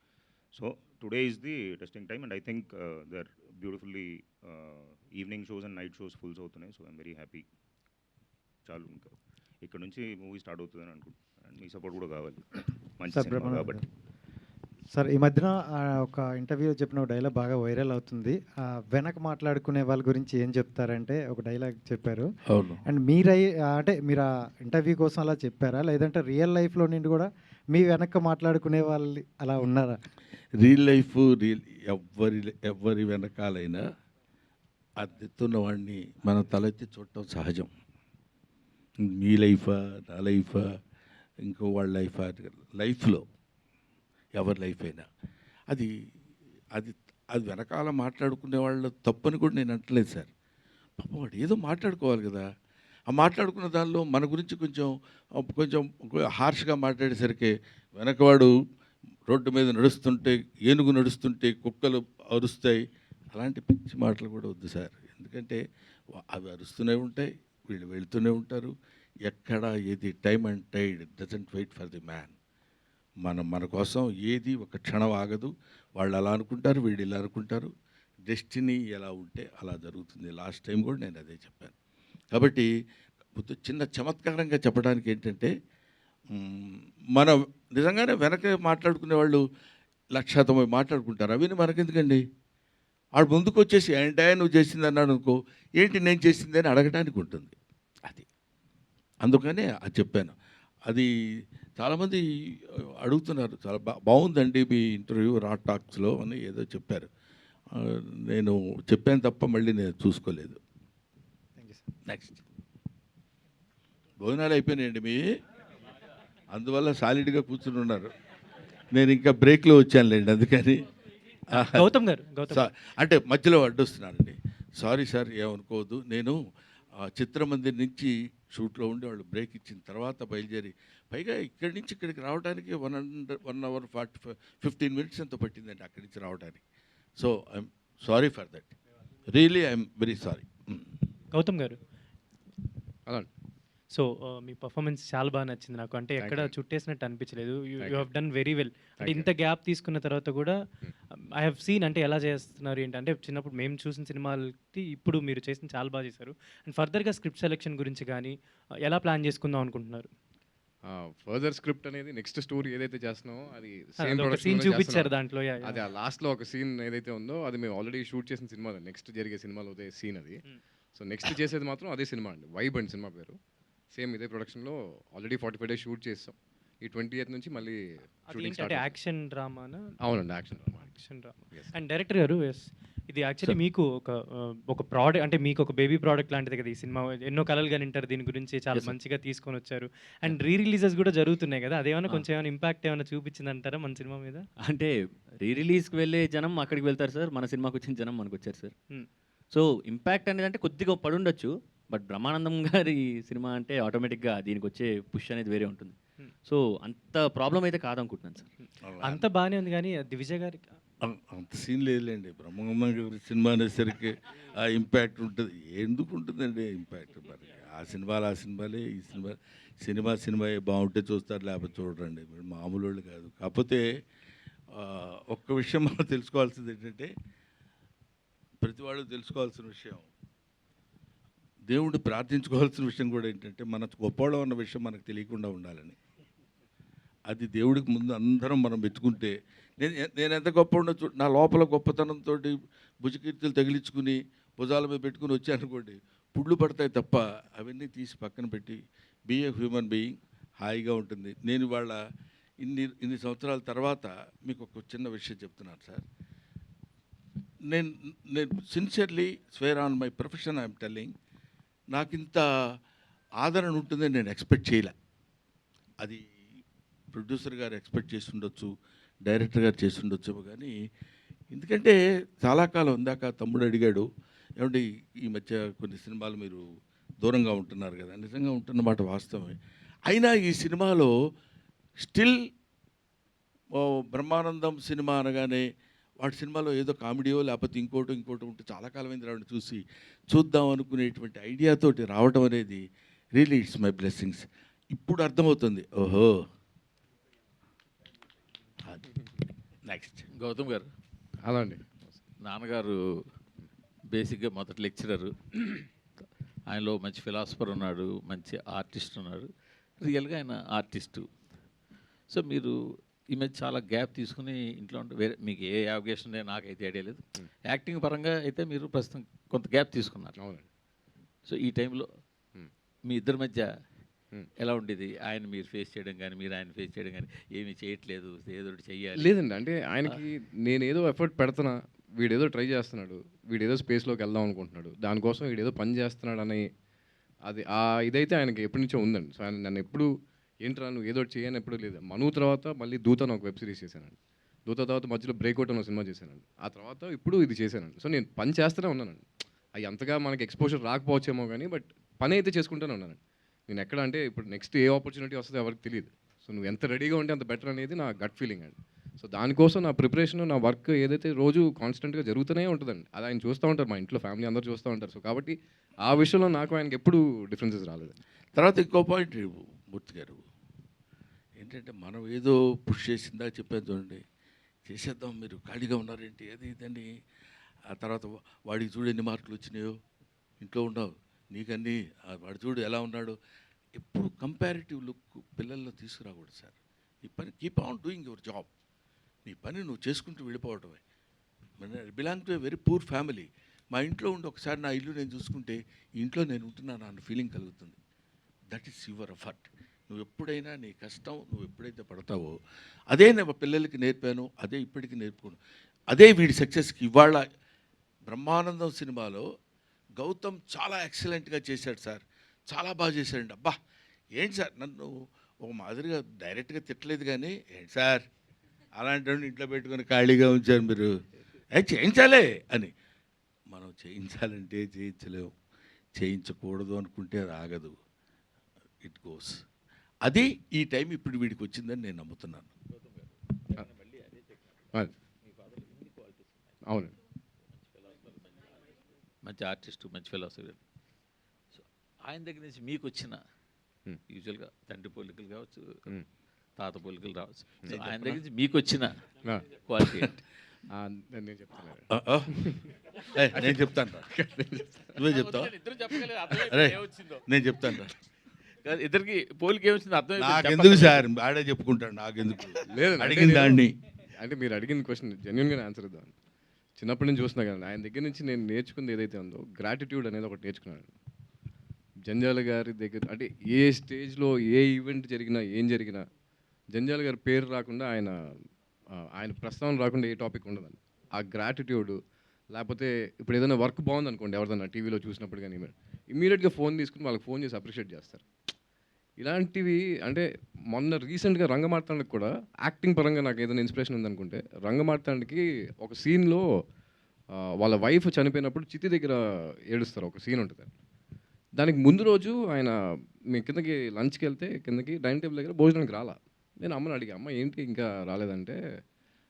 So today is the testing time and I think they are beautifully evening shows and night shows fulls అవుతున్నాయి. So I'm very happy. చాలు, ఇంకా ఇక్కడ నుంచి మూవీ స్టార్ట్ అవుతుందని అనుకుంటున్నాను. మీ సపోర్ట్ కూడా కావాలి, మంచి సినిమా కాబట్టి. సార్, ఈ మధ్యన ఒక ఇంటర్వ్యూలో చెప్పిన ఒక డైలాగ్ బాగా వైరల్ అవుతుంది. వెనక మాట్లాడుకునే వాళ్ళ గురించి ఏం చెప్తారంటే ఒక డైలాగ్ చెప్పారు. అండ్ అంటే మీరు ఆ ఇంటర్వ్యూ కోసం అలా చెప్పారా, లేదంటే రియల్ లైఫ్లో నుండి కూడా మీ వెనక మాట్లాడుకునే వాళ్ళు అలా ఉన్నారా? రియల్ లైఫ్ ఎవరి వెనకాలైనా అద్దెతున్న వాడిని మనం తలెత్తి చూడటం సహజం. మీ లైఫా, నా లైఫా, ఇంకో వాళ్ళ లైఫా, లైఫ్లో ఎవరి లైఫ్ అయినా అది అది అది వెనకాల మాట్లాడుకునే వాళ్ళ తప్పని కూడా నేను అంటలేదు సార్. పాపం వాడు ఏదో మాట్లాడుకోవాలి కదా, ఆ మాట్లాడుకున్న దానిలో మన గురించి కొంచెం హార్ష్గా మాట్లాడేసరికి వెనకవాడు రోడ్డు మీద నడుస్తుంటే, ఏనుగు నడుస్తుంటే కుక్కలు అరుస్తాయి, అలాంటి పిచ్చి మాటలు కూడా వద్దు సార్. ఎందుకంటే అవి అరుస్తూనే ఉంటాయి, వీళ్ళు వెళ్తూనే ఉంటారు. ఎక్కడ ఏది time and tide doesn't wait for the man. మన కోసం ఏది ఒక క్షణం ఆగదు. వాళ్ళు అలా అనుకుంటారు, వీళ్ళు ఇలా అనుకుంటారు. డెస్టినీ ఎలా ఉంటే అలా జరుగుతుంది. లాస్ట్ టైం కూడా నేను అదే చెప్పాను. కాబట్టి చిన్న చమత్కారంగా చెప్పడానికి ఏంటంటే, మనం నిజంగానే వెనక మాట్లాడుకునే వాళ్ళు 1,90,000 మాట్లాడుకుంటారు. అవన్నీ మనకెందుకండి? వాడు ముందుకు వచ్చేసి ఏంటా నువ్వు చేసింది అన్నాడు అనుకో, ఏంటి నేను చేసింది అని అడగడానికి ఉంటుంది. అది అందుకనే అది చెప్పాను. అది చాలామంది అడుగుతున్నారు, చాలా బాగుందండి మీ ఇంటర్వ్యూ రా టాక్స్లో అని ఏదో చెప్పారు. నేను చెప్పాను తప్ప మళ్ళీ నేను చూసుకోలేదు. నెక్స్ట్ భోజనాలు అయిపోయినాయండి మీ, అందువల్ల సాలిడ్గా కూర్చుని ఉన్నారు. నేను ఇంకా బ్రేక్లో వచ్చానులేండి, అందుకని. గౌతమ్ గారు అంటే మధ్యలో అడ్డొస్తున్నానండి, సారీ సార్, ఏమనుకోవద్దు. నేను చిత్రమందిర్ నుంచి షూట్లో ఉండి వాళ్ళు బ్రేక్ ఇచ్చిన తర్వాత బయలుదేరి, పైగా ఇక్కడి నుంచి ఇక్కడికి రావడానికి 1 hour 15 minutes ఎంతో పట్టిందండి అక్కడి నుంచి రావడానికి. So I'm sorry for that, really I'm very sorry. Gautam గారు, అలా సో మీ పర్ఫార్మెన్స్ చాలా బాగా నచ్చింది నాకు. అంటే ఎక్కడ చుట్టేసినట్టు అనిపించలేదు. You have done very well. అంటే ఇంత గ్యాప్ తీసుకున్న తర్వాత కూడా ఐ హ్యావ్ సీన్ అంటే ఎలా చేస్తున్నారు ఏంటంటే, చిన్నప్పుడు మేము చూసిన సినిమాలకి ఇప్పుడు మీరు చేసిన చాలా బాగా చేశారు. అండ్ ఫర్దర్గా స్క్రిప్ట్ సెలెక్షన్ గురించి కానీ ఎలా ప్లాన్ చేసుకుందాం అనుకుంటున్నారు? ఫర్దర్ స్క్రిప్ట్ అనేది నెక్స్ట్ స్టోరీ ఏదైతే చేస్తున్నామో అది సీన్ చూపించారు దాంట్లో. అది ఆ లాస్ట్లో ఒక సీన్ ఏదైతే ఉందో అది మేము ఆల్రెడీ షూట్ చేసిన సినిమా, నెక్స్ట్ జరిగే సినిమాలో అదే సీన్ అది. సో నెక్స్ట్ చేసేది మాత్రం అదే సినిమా అండి, వైబ్ అండ్ సినిమా పేరు. సేమ్ ఇదే ప్రొడక్షన్లో ఆల్రెడీ 45 days షూట్ చేస్తాం. ఈ 28th నుంచి మళ్ళీ షూటింగ్ స్టార్ట్. యాక్షన్ డ్రామానా? అవునండి, యాక్షన్ డ్రామా. అండ్ డైరెక్టర్ గారు, ఇది యాక్చువల్లీ మీకు ఒక ప్రోడక్ట్, అంటే మీకు ఒక బేబీ ప్రోడక్ట్ లాంటిది కదా ఈ సినిమా. ఎన్నో కలలు కానీ వింటారు దీని గురించి, చాలా మంచిగా తీసుకొని వచ్చారు. అండ్ రిలీజెస్ కూడా జరుగుతున్నాయి కదా, అదేమన్నా కొంచెం ఏమైనా ఇంపాక్ట్ ఏమైనా చూపించింది అంటారా మన సినిమా మీద? అంటే రిలీజ్కి వెళ్ళే జనం అక్కడికి వెళ్తారు సార్, మన సినిమాకి వచ్చిన జనం మనకు వచ్చారు సార్. సో ఇంపాక్ట్ అనేది అంటే కొద్దిగా పడుండొచ్చు, బట్ బ్రహ్మానందం గారి సినిమా అంటే ఆటోమేటిక్గా దీనికి వచ్చే పుష్ అనేది వేరే ఉంటుంది. సో అంత ప్రాబ్లం అయితే కాదనుకుంటున్నాను సార్. అంత బాగానే ఉంది కానీ దివిజయ్ గారికి అంత సీన్ లేదులేండి. బ్రహ్మానందం గారి సినిమా అనేసరికి ఆ ఇంపాక్ట్ ఉంటుంది. ఎందుకు ఉంటుందండి ఇంపాక్ట్? మరి ఆ సినిమాలే, ఈ సినిమా బాగుంటే చూస్తారు, లేకపోతే చూడరండి. మామూలు వాళ్ళు కాదు. కాకపోతే ఒక్క విషయం మనం తెలుసుకోవాల్సింది ఏంటంటే, ప్రతి వాళ్ళు తెలుసుకోవాల్సిన విషయం, దేవుడిని ప్రార్థించుకోవాల్సిన విషయం కూడా ఏంటంటే, మన గొప్పవాళ్ళం అన్న విషయం మనకు తెలియకుండా ఉండాలని. అది దేవుడికి ముందు అందరం మనం మెచ్చుకుంటే, నేను ఎంత గొప్ప ఉండొచ్చు, నా లోపల గొప్పతనంతో భుజకీర్తులు తగిలించుకుని భుజాల మీద పెట్టుకుని వచ్చానుకోండి, పుళ్ళు పడతాయి తప్ప అవన్నీ తీసి పక్కన పెట్టి బీ ఏ హ్యూమన్ బీయింగ్, హాయిగా ఉంటుంది. నేను వాళ్ళ ఇన్ని సంవత్సరాల తర్వాత మీకు ఒక చిన్న విషయం చెప్తున్నాను సార్. నేను sincerely square on my profession I'm telling, నాకు ఇంత ఆదరణ ఉంటుందని నేను ఎక్స్పెక్ట్ చేయలే. అది ప్రొడ్యూసర్ గారు ఎక్స్పెక్ట్ చేసి ఉండొచ్చు, డైరెక్టర్ గారు చేసి ఉండొచ్చు, కానీ ఎందుకంటే చాలా కాలం ఇందాక తమ్ముడు అడిగాడు, ఏమంటే ఈ మధ్య కొన్ని సినిమాలు మీరు దూరంగా ఉంటున్నారు కదా. నిజంగా ఉంటున్నమాట వాస్తవమే. అయినా ఈ సినిమాలో స్టిల్ బ్రహ్మానందం సినిమా అనగానే వాటి సినిమాలో ఏదో కామెడీయో లేకపోతే ఇంకోటి ఉంటే చాలా కాలమైంది రావడం చూసి చూద్దాం అనుకునేటువంటి ఐడియాతోటి రావడం అనేది రియలీ ఇట్స్ మై బ్లెస్సింగ్స్. ఇప్పుడు అర్థమవుతుంది. ఓహో. నెక్స్ట్ గౌతమ్ గారు. అలా అండి. నాన్నగారు బేసిక్గా మొదటి లెక్చరరు, ఆయనలో మంచి ఫిలాసఫర్ ఉన్నాడు, మంచి ఆర్టిస్ట్ ఉన్నాడు, రియల్గా ఆయన ఆర్టిస్టు. సో మీరు ఈ మధ్య చాలా గ్యాప్ తీసుకుని ఇంట్లో ఉంటే వేరే మీకు ఏ అవకాశం ఉందో నాకైతే ఐడియా లేదు. యాక్టింగ్ పరంగా అయితే మీరు ప్రస్తుతం కొంత గ్యాప్ తీసుకున్నారు. అవునండి. సో ఈ టైంలో మీ ఇద్దరి మధ్య ఎలా ఉండేది? ఆయన మీరు ఫేస్ చేయడం కానీ, మీరు ఆయన ఫేస్ చేయడం కానీ, ఏమీ చేయట్లేదు, ఏదో ఒకటి చెయ్యాలి. లేదండి, అంటే ఆయనకి నేనేదో ఎఫర్ట్ పెడుతున్నా, వీడేదో ట్రై చేస్తున్నాడు, వీడేదో స్పేస్లోకి వెళ్దాం అనుకుంటున్నాడు, దానికోసం వీడేదో పని చేస్తున్నాడు అని అది ఇదైతే ఆయనకి ఎప్పటి నుంచో ఉందండి. సో ఆయన నన్ను ఎప్పుడు ఏంట్రా నువ్వు ఏదో చేయని ఎప్పుడు లేదు. మను తర్వాత మళ్ళీ దూత అని ఒక వెబ్ సిరీస్ చేశానండి. దూత తర్వాత మధ్యలో బ్రేక్అవుట్ అని ఒక సినిమా చేశానండి. ఆ తర్వాత ఇప్పుడు ఇది చేశానండి. సో నేను పని చేస్తూనే ఉన్నానండి. అవి అంతగా మనకి ఎక్స్పోజర్ రాకపోవచ్చేమో కానీ, బట్ పని అయితే చేసుకుంటూనే ఉన్నానండి. నేను ఎక్కడ అంటే ఇప్పుడు నెక్స్ట్ ఏ ఆపర్చునిటీ వస్తుందో ఎవరికి తెలియదు. సో నువ్వు ఎంత రెడీగా ఉంటే అంత బెటర్ అనేది నా గట్ ఫీలింగ్ అండి. సో దానికోసం నా ప్రిపరేషన్, నా వర్క్ ఏదైతే రోజు కాన్స్టెంట్గా జరుగుతూనే ఉంటుందండి. అది ఆయన చూస్తూ ఉంటారు, మా ఇంట్లో ఫ్యామిలీ అందరూ చూస్తూ ఉంటారు. సో కాబట్టి ఆ విషయంలో నాకు ఆయనకి ఎప్పుడు డిఫరెన్సెస్ రాలేదు. తర్వాత ఇంకో పాయింట్ మూర్తి గారు ఏంటంటే, మనం ఏదో పుష్ చేసిందా చెప్పాను చూడండి, చేసేద్దాం మీరు ఖాళీగా ఉన్నారేంటి అది ఇదని. ఆ తర్వాత వాడికి చూడు ఎన్ని మార్కులు వచ్చినాయో, ఇంట్లో ఉండవు నీకన్నీ, వాడు చూడు ఎలా ఉన్నాడు. ఎప్పుడు కంపారిటివ్ లుక్ పిల్లల్లో తీసుకురాకూడదు సార్. నీ పని keep on doing your job. నీ పని నువ్వు చేసుకుంటూ వెళ్ళిపోవటమే. Belong to a very poor family. మా ఇంట్లో ఉండి ఒకసారి నా ఇల్లు నేను చూసుకుంటే ఈ ఇంట్లో నేను ఉంటున్నాను అన్న ఫీలింగ్ కలుగుతుంది. That is your effort. నువ్వు ఎప్పుడైనా నీ కష్టం నువ్వు ఎప్పుడైతే పడతావో, అదే నేను పిల్లలకి నేర్పాను, అదే ఇప్పటికీ నేర్పుకున్నాను, అదే వీడి సక్సెస్కి. ఇవాళ బ్రహ్మానందం సినిమాలో గౌతమ్ చాలా ఎక్సలెంట్గా చేశాడు సార్, చాలా బాగా చేశాడండి. అబ్బా ఏంటి సార్, నన్ను ఒక మాదిరిగా డైరెక్ట్గా తిట్టలేదు కానీ, ఏంటి సార్ అలాంటి ఇంట్లో పెట్టుకొని ఖాళీగా ఉంచారు మీరు, చేయించాలే అని. మనం చేయించాలంటే చేయించలేము, చేయించకూడదు అనుకుంటే అది ఆగదు, ఇట్ గోస్. అది ఈ టైం ఇప్పుడు వీడికి వచ్చిందని నేను నమ్ముతున్నాను. అవును, మంచి ఆర్టిస్టు, మంచి ఫిలాసఫీ. సో ఆయన దగ్గర నుంచి మీకు వచ్చిన యూజువల్గా తండ్రి పోలికలు కావచ్చు, తాత పోలికలు రావచ్చు, సో ఆయన దగ్గర నుంచి మీకు వచ్చిన క్వాలిటీ నేను చెప్తాను. నేను చెప్తాను రా, నువ్వే చెప్తావా? అరే నేను చెప్తాను రా. ఇద్దరికి పోలిక ఏమొచ్చింది అర్థం నాకెందుకు సార్, ఆడే చెప్పుకుంటాడు, నాకెందుకు లేదు అడిగిన దాన్ని. అంటే మీరు అడిగిన క్వశ్చన్ జెన్యున్గా ఆన్సర్ ఇద్దాం. చిన్నప్పటి నుంచి చూస్తున్నా కదా, ఆయన దగ్గర నుంచి నేను నేర్చుకుంది ఏదైతే ఉందో గ్రాటిట్యూడ్ అనేది ఒకటి నేర్చుకున్నాను. జంజాల గారి దగ్గర అంటే ఏ స్టేజ్లో ఏ ఈవెంట్ జరిగినా ఏం జరిగినా జంజాల గారి పేరు రాకుండా, ఆయన ప్రస్తావన రాకుండా ఏ టాపిక్ ఉండదండి. ఆ గ్రాటిట్యూడ్, లేకపోతే ఇప్పుడు ఏదైనా వర్క్ బాగుంది అనుకోండి, ఎవరిదైనా టీవీలో చూసినప్పుడు కానీ ఇమీడియట్గా ఫోన్ తీసుకుని వాళ్ళకి ఫోన్ చేసి అప్రిషియేట్ చేస్తారు. ఇలాంటివి అంటే మొన్న రీసెంట్గా రంగమార్తాండకి కూడా యాక్టింగ్ పరంగా నాకు ఏదైనా ఇన్స్పిరేషన్ ఉందనుకుంటే, రంగమార్తాండకి ఒక సీన్లో వాళ్ళ వైఫ్ చనిపోయినప్పుడు చితి దగ్గర ఏడుస్తారు, ఒక సీన్ ఉంటుంది. దానికి ముందు రోజు ఆయన మేము కిందకి లంచ్కి వెళ్తే కిందకి డైనింగ్ టేబుల్ దగ్గర భోజనానికి రాలా. నేను అమ్మని అడిగా, అమ్మ ఏంటి ఇంకా రాలేదంటే,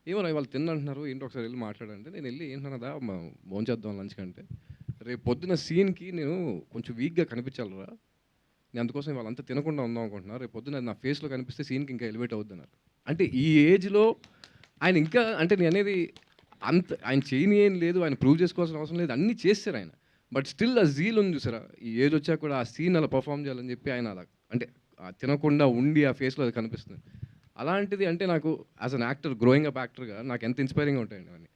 ఏమో వాళ్ళు తిన్నంటున్నారు, ఏంటి ఒకసారి వెళ్ళి మాట్లాడంటే, నేను వెళ్ళి ఏంటన్నదా భోంచేద్దాం లంచ్కి అంటే, రేపు పొద్దున్న సీన్కి నేను కొంచెం వీక్గా కనిపించాలరా, నేను అందుకోసం వాళ్ళంతా తినకుండా ఉందాం అనుకుంటున్నా, రేపు పొద్దున్న నా ఫేస్లో కనిపిస్తే సీన్కి ఇంకా ఎలివేట్ అవుద్ది అన్నారు. అంటే ఈ ఏజ్లో ఆయన ఇంకా, అంటే నేను అనేది అంత ఆయన చేయని ఏం లేదు, ఆయన ప్రూవ్ చేసుకోవాల్సిన అవసరం లేదు, అన్నీ చేస్తారు ఆయన. బట్ స్టిల్ ఆ జీల్ ఉంది చూసారా, ఈ ఏజ్ వచ్చాక కూడా ఆ సీన్ అలా పర్ఫామ్ చేయాలని చెప్పి ఆయన అలా అంటే తినకుండా ఉండి ఆ ఫేస్లో అది కనిపిస్తుంది. అలాంటిది అంటే నాకు as an actor, growing up యాక్టర్గా నాకు ఎంత ఇన్స్పైరింగ్ ఉంటాయండి అవన్నీ.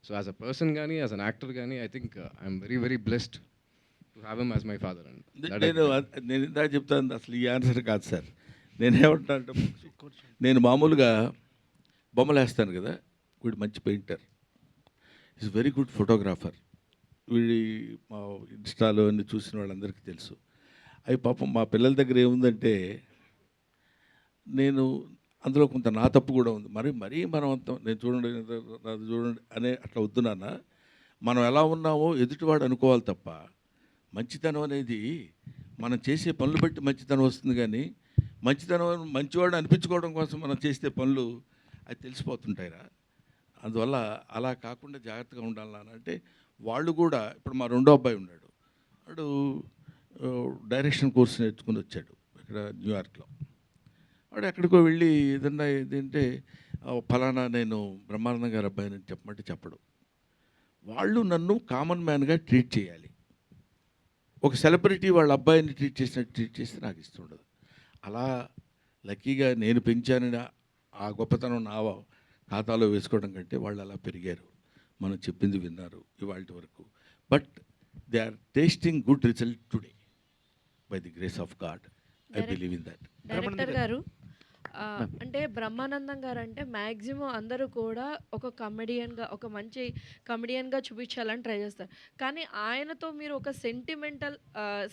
సో యాజ్ అ పర్సన్ కానీ యాజ్ అన్ యాక్టర్ కానీ I think I'm very very blessed to have him as my father అండి. నేను ఇందాక చెప్తాను, అసలు ఈ ఆన్సర్ కాదు సార్. నేనేమంటా అంటే, నేను మామూలుగా బొమ్మలు వేస్తాను కదా, వీడు మంచి painter, is very good photographer. వీడి మా ఇన్స్టాలో అన్ని చూసిన వాళ్ళందరికీ తెలుసు. అవి పాపం మా పిల్లల దగ్గర ఏముందంటే, నేను అందులో కొంత నా తప్పు కూడా ఉంది. మరీ మనం అంతా నేను చూడండి అది చూడండి అనే అట్లా వద్దు నాన్న, మనం ఎలా ఉన్నామో ఎదుటివాడు అనుకోవాలి తప్ప, మంచితనం అనేది మనం చేసే పనులు బట్టి మంచితనం వస్తుంది. కానీ మంచితనం మంచివాడు అనిపించుకోవడం కోసం మనం చేసే పనులు అది తెలిసిపోతుంటాయిరా. అందువల్ల అలా కాకుండా జాగ్రత్తగా ఉండాలని అంటే, వాళ్ళు కూడా ఇప్పుడు మా రెండో అబ్బాయి ఉన్నాడు, వాడు డైరెక్షన్ కోర్స్ నేర్చుకుని వచ్చాడు ఇక్కడ న్యూయార్క్లో. వాడు ఎక్కడికో వెళ్ళి ఏదన్నా ఏదంటే ఫలానా నేను బ్రహ్మానందం గారి అబ్బాయిని చెప్పమంటే చెప్పడు. వాళ్ళు నన్ను కామన్ మ్యాన్గా ట్రీట్ చేయాలి. ఒక సెలబ్రిటీ వాళ్ళ అబ్బాయిని ట్రీట్ చేసినట్టు ట్రీట్ చేస్తే నాకు ఇష్టం ఉండదు. అలా లక్కీగా నేను పెంచానని ఆ గొప్పతనం నా ఖాతాలో వేసుకోవడం కంటే వాళ్ళు అలా పెరిగారు, మనం చెప్పింది విన్నారు ఇవాళ వరకు. But they are tasting good result today by the grace of God. I believe in that. Director గారు, అంటే బ్రహ్మానందం గారు అంటే మ్యాక్సిమం అందరూ కూడా ఒక కమెడియన్గా, ఒక మంచి కమెడియన్గా చూపించాలని ట్రై చేస్తారు. కానీ ఆయనతో మీరు ఒక సెంటిమెంటల్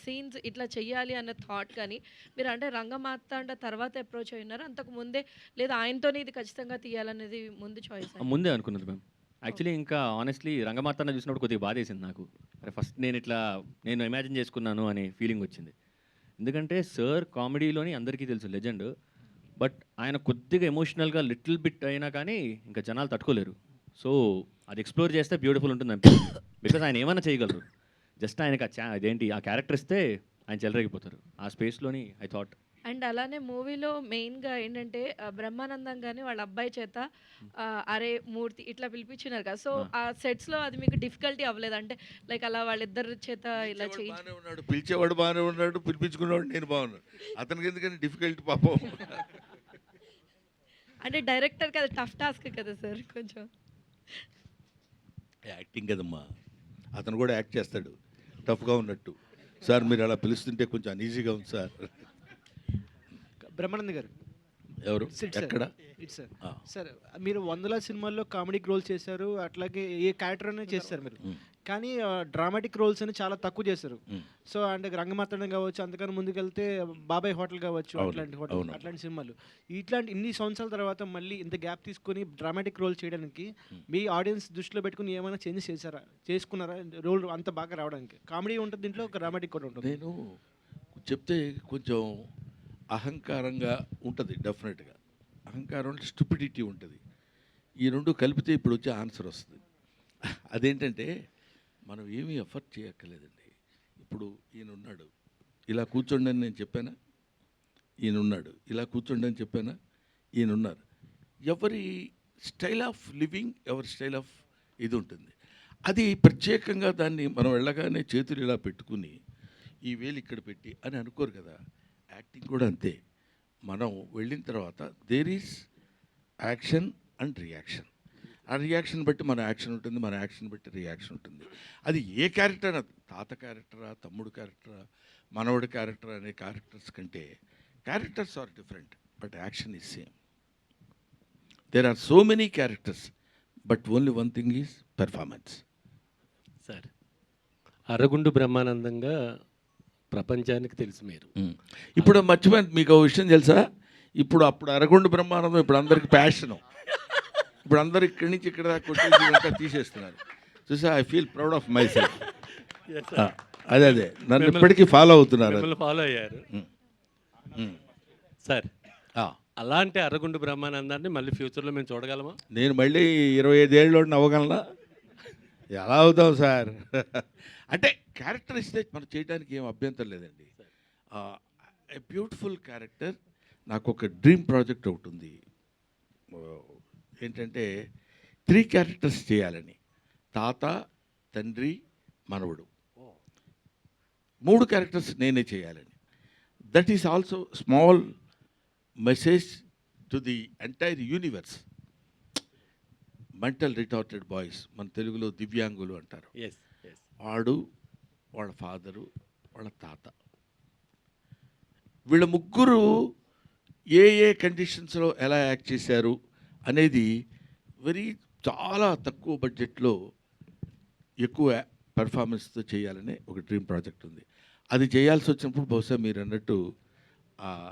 సీన్స్ ఇట్లా చెయ్యాలి అన్న థాట్ కానీ మీరు అంటే రంగమార్తాండ తర్వాత అప్రోచ్ అయినారు, అంతకు ముందే లేదా ఆయనతోనే ఇది ఖచ్చితంగా తీయాలనేది ముందు చాయిస్? ముందే అనుకున్నది మ్యామ్. యాక్చువల్లీ ఇంకా ఆనెస్ట్లీ రంగమార్తాండ చూసినప్పుడు కొద్దిగా బాధేసింది నాకు. అరే ఫస్ట్ నేను ఇమాజిన్ చేసుకున్నాను అనే ఫీలింగ్ వచ్చింది. ఎందుకంటే సార్ కామెడీలోని అందరికీ తెలుసు లెజెండ్, బట్ ఆయన కొద్దిగా ఎమోషనల్గా లిటిల్ బిట్ అయినా కానీ ఇంకా జనాలు తట్టుకోలేరు. సో అది ఎక్స్ప్లోర్ చేస్తే బ్యూటిఫుల్ ఉంటుంది అనిపిస్తుంది. బికాజ్ ఆయన ఏమైనా చేయగలరు, జస్ట్ ఆయనకి అదేంటి ఆ క్యారెక్టర్ ఇస్తే ఆయన చెలరేగిపోతారు ఆ స్పేస్లోని. I thought. అండ్ అలానే మూవీలో మెయిన్గా ఏంటంటే బ్రహ్మానందం కానీ వాళ్ళ అబ్బాయి చేత అరే మూర్తి ఇట్లా పిలిపించినారు కదా, సో ఆ సెట్స్లో అది మీకు డిఫికల్టీ అవ్వలేదు? అంటే లైక్ అలా వాళ్ళిద్దరి చేత ఇలా ఉన్నాడు, పిలిచేవాడు బాగానే ఉన్నాడు, పిలిపించుకునేవాడు నేను బాగున్నాడు, అతనికి ఎందుకని డిఫికల్టీ పాపం? అంటే డైరెక్టర్కి అది టఫ్ టాస్క్ కదా సార్ కొంచెం. యాక్టింగ్ కదమ్మా, అతను కూడా యాక్ట్ చేస్తాడు టఫ్గా ఉన్నట్టు. సార్ మీరు అలా పిలుస్తుంటే కొంచెం అన్ఈజీగా ఉంది సార్. బ్రహ్మానంద్ గారు ఎవరు ఎక్కడ? సార్ సార్ మీరు వందల సినిమాల్లో కామెడీ రోల్ చేశారు, అట్లాగే ఏ క్యారెక్టర్ అనేది చేస్తారు మీరు, కానీ డ్రామాటిక్ రోల్స్ అని చాలా తక్కువ చేశారు. సో అంటే రంగమార్తాండం కావచ్చు, అంతకన్నా ముందుకెళ్తే బాబాయ్ హోటల్ కావచ్చు, అట్లాంటి సినిమాలు. ఇన్ని సంవత్సరాల తర్వాత మళ్ళీ ఇంత గ్యాప్ తీసుకొని డ్రామాటిక్ రోల్ చేయడానికి మీ ఆడియన్స్ దృష్టిలో పెట్టుకుని ఏమైనా చేంజెస్ చేసుకున్నారా రోల్ అంత బాగా రావడానికి? కామెడీ ఉంటుంది దీంట్లో, ఒక డ్రామాటిక్ కూడా ఉంటుంది. నేను చెప్తే కొంచెం అహంకారంగా ఉంటుంది, డెఫినెట్గా అహంకారం అంటే స్టూపిడిటీ ఉంటుంది. ఈ రెండు కలిపితే ఇప్పుడు వచ్చే ఆన్సర్ వస్తుంది. అదేంటంటే మనం ఏమీ ఎఫర్ట్ చేయక్కర్లేదండి. ఇప్పుడు ఈయన ఉన్నాడు, ఇలా కూర్చోండి అని నేను చెప్పానా? ఈయన ఉన్నాడు, ఇలా కూర్చోండి అని చెప్పానా? ఈయన ఉన్నారు. ఎవరి స్టైల్ ఆఫ్ లివింగ్, ఎవరి స్టైల్ ఆఫ్ ఇది ఉంటుంది. అది ప్రత్యేకంగా దాన్ని మనం వెళ్ళగానే చేతులు ఇలా పెట్టుకుని ఈ వేలు ఇక్కడ పెట్టి అని అనుకోరు కదా. యాక్టింగ్ కూడా అంతే. మనం వెళ్ళిన తర్వాత there is action and reaction. ఆ రియాక్షన్ బట్టి మన యాక్షన్ ఉంటుంది, మన యాక్షన్ బట్టి రియాక్షన్ ఉంటుంది. అది ఏ క్యారెక్టర్, తాత క్యారెక్టరా, తమ్ముడు క్యారెక్టరా, మనవడి క్యారెక్టర్ అనే క్యారెక్టర్స్ కంటే characters are different, but action is same. There are so many characters, but only one thing is performance. Sir అరగుండు బ్రహ్మానందంగా ప్రపంచానికి తెలుసు మీరు. ఇప్పుడు మర్చిపోయింది మీకు ఒక విషయం తెలుసా? అప్పుడు అరగుండు బ్రహ్మానందం ఇప్పుడు అందరికి ప్యాషను. ఇప్పుడు అందరు ఇక్కడి నుంచి ఇక్కడ కొట్టేసి తీసేస్తున్నారు. చూసా, I feel proud of my self. అదే నన్ను ఇప్పటికీ ఫాలో అవుతున్నారు. మిమ్మల్ని ఫాలో అయ్యారు సార్. అలాంటి అరగుండు బ్రహ్మానందాన్ని మళ్ళీ ఫ్యూచర్లో మేము చూడగలమా? నేను మళ్ళీ 25 ఏళ్ళలోని అవ్వగలనా? ఎలా అవుతాం సార్? అంటే క్యారెక్టర్ ఇస్తే మనం చేయడానికి ఏం అభ్యంతరం లేదండి. A beautiful character. నాకు ఒక డ్రీమ్ ప్రాజెక్ట్ ఒకటి ఉంది. ఏంటంటే 3 క్యారెక్టర్స్ చేయాలని. తాత, తండ్రి, మనవడు. 3 క్యారెక్టర్స్ నేనే చేయాలని. That is also small message to the entire universe. Mental retarded boys, మన తెలుగులో దివ్యాంగులు అంటారు. వాడు, వాళ్ళ ఫాదరు, వాళ్ళ తాత, వీళ్ళ ముగ్గురు ఏ కండిషన్స్లో ఎలా యాక్ట్ చేశారు అనేది చాలా తక్కువ బడ్జెట్లో ఎక్కువ పెర్ఫార్మెన్స్తో చేయాలనే ఒక డ్రీమ్ ప్రాజెక్ట్ ఉంది. అది చేయాల్సి వచ్చినప్పుడు బహుశా మీరు అన్నట్టు